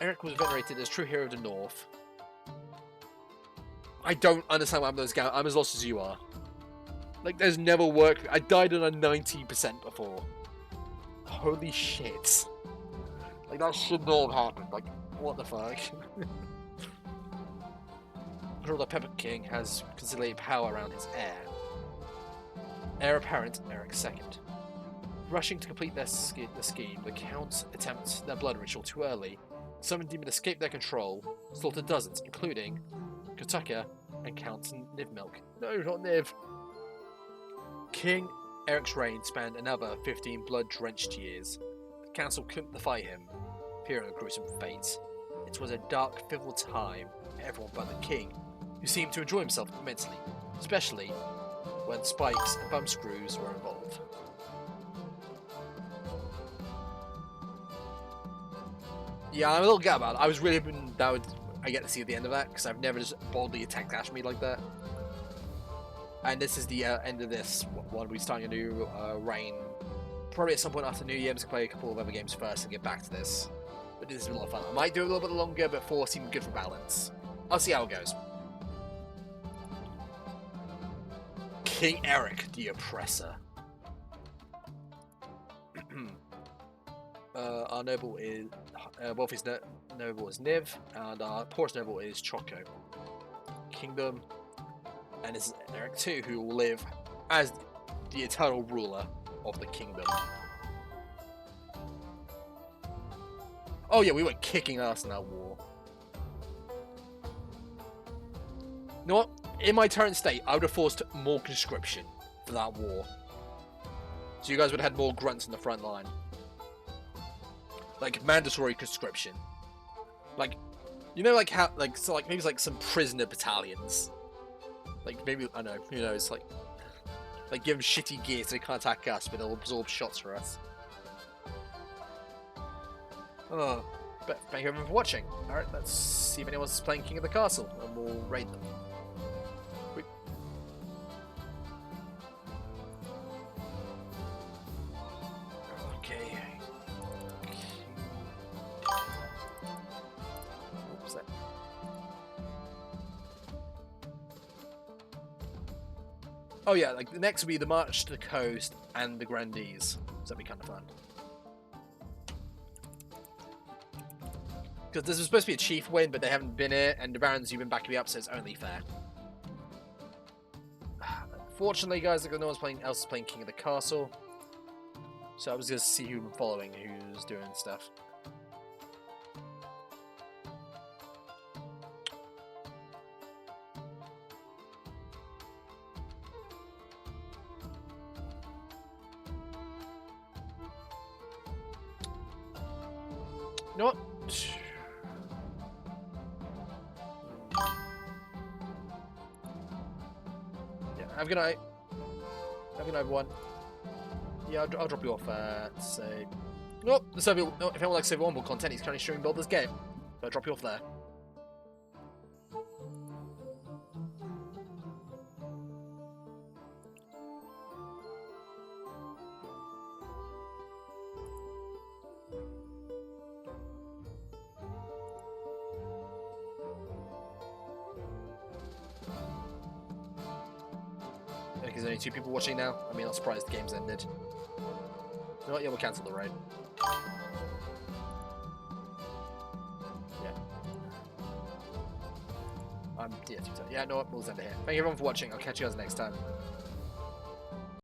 Erik was venerated as true hero of the North. I don't understand what happened to those guys. I'm as lost as you are. Like, there's never worked. I died on a 90% before. Holy shit. Like, that should not have happened. Like, what the fuck? The Pepper King has considerable power around his heir apparent, Erik II. Rushing to complete the scheme, the Counts attempt their blood ritual too early. Some demons escape their control, slaughter dozens, including Kotaka and Count Nivmilk. No, not Niv. King Erik's reign spanned another 15 blood-drenched years. The council couldn't defy him, fearing a gruesome fate. It was a dark, pivotal time for everyone but the king, who seemed to enjoy himself immensely, especially when spikes and bump screws were involved. Yeah, I'm a little gutted about it. I was really hoping that I get to see the end of that, because I've never just boldly attacked Ashmead like that. And this is the end of this one. We're starting a new reign. Probably at some point after New Year, I'm just going to play a couple of other games first and get back to this. But this is a lot of fun. I might do a little bit longer, but 4 seemed good for balance. I'll see how it goes. King Erik, the Oppressor. Our noble is... wealthiest noble is Niv, and our poorest noble is Choco. Kingdom... And this is Erik II, who will live as the eternal ruler of the kingdom. Oh yeah, we were kicking ass in that war. You know what? In my current state, I would have forced more conscription for that war. So you guys would have had more grunts in the front line. Like, mandatory conscription. Like, you know, like how, like, so like, maybe it's like some prisoner battalions. Like, maybe, I don't know, who knows, like give them shitty gear so they can't attack us, but they'll absorb shots for us. Oh, but thank you everyone for watching. Alright, let's see if anyone's playing King of the Castle, and we'll raid them. Wait. Okay. Oops, that. Oh yeah, like the next will be the March to the Coast and the Grandees. So that'd be kind of fun. Because this was supposed to be a chief win, but they haven't been it, and the Barons you've been backing me up, so it's only fair. Fortunately, guys, like no one else is playing King of the Castle. So I was going to see who I'm following, who's doing stuff. You know what? Yeah, have a good night. Have a good night, everyone. Yeah, I'll drop you off at, say... Nope, if anyone likes Civil 1 more content, he's currently streaming Build This Game. So I'll drop you off there. there's only 2 people watching now. I mean, not surprised the game's ended. You know what? Yeah, we'll cancel the raid. Yeah. Yeah, no, we'll end it here. Thank you everyone for watching. I'll catch you guys next time.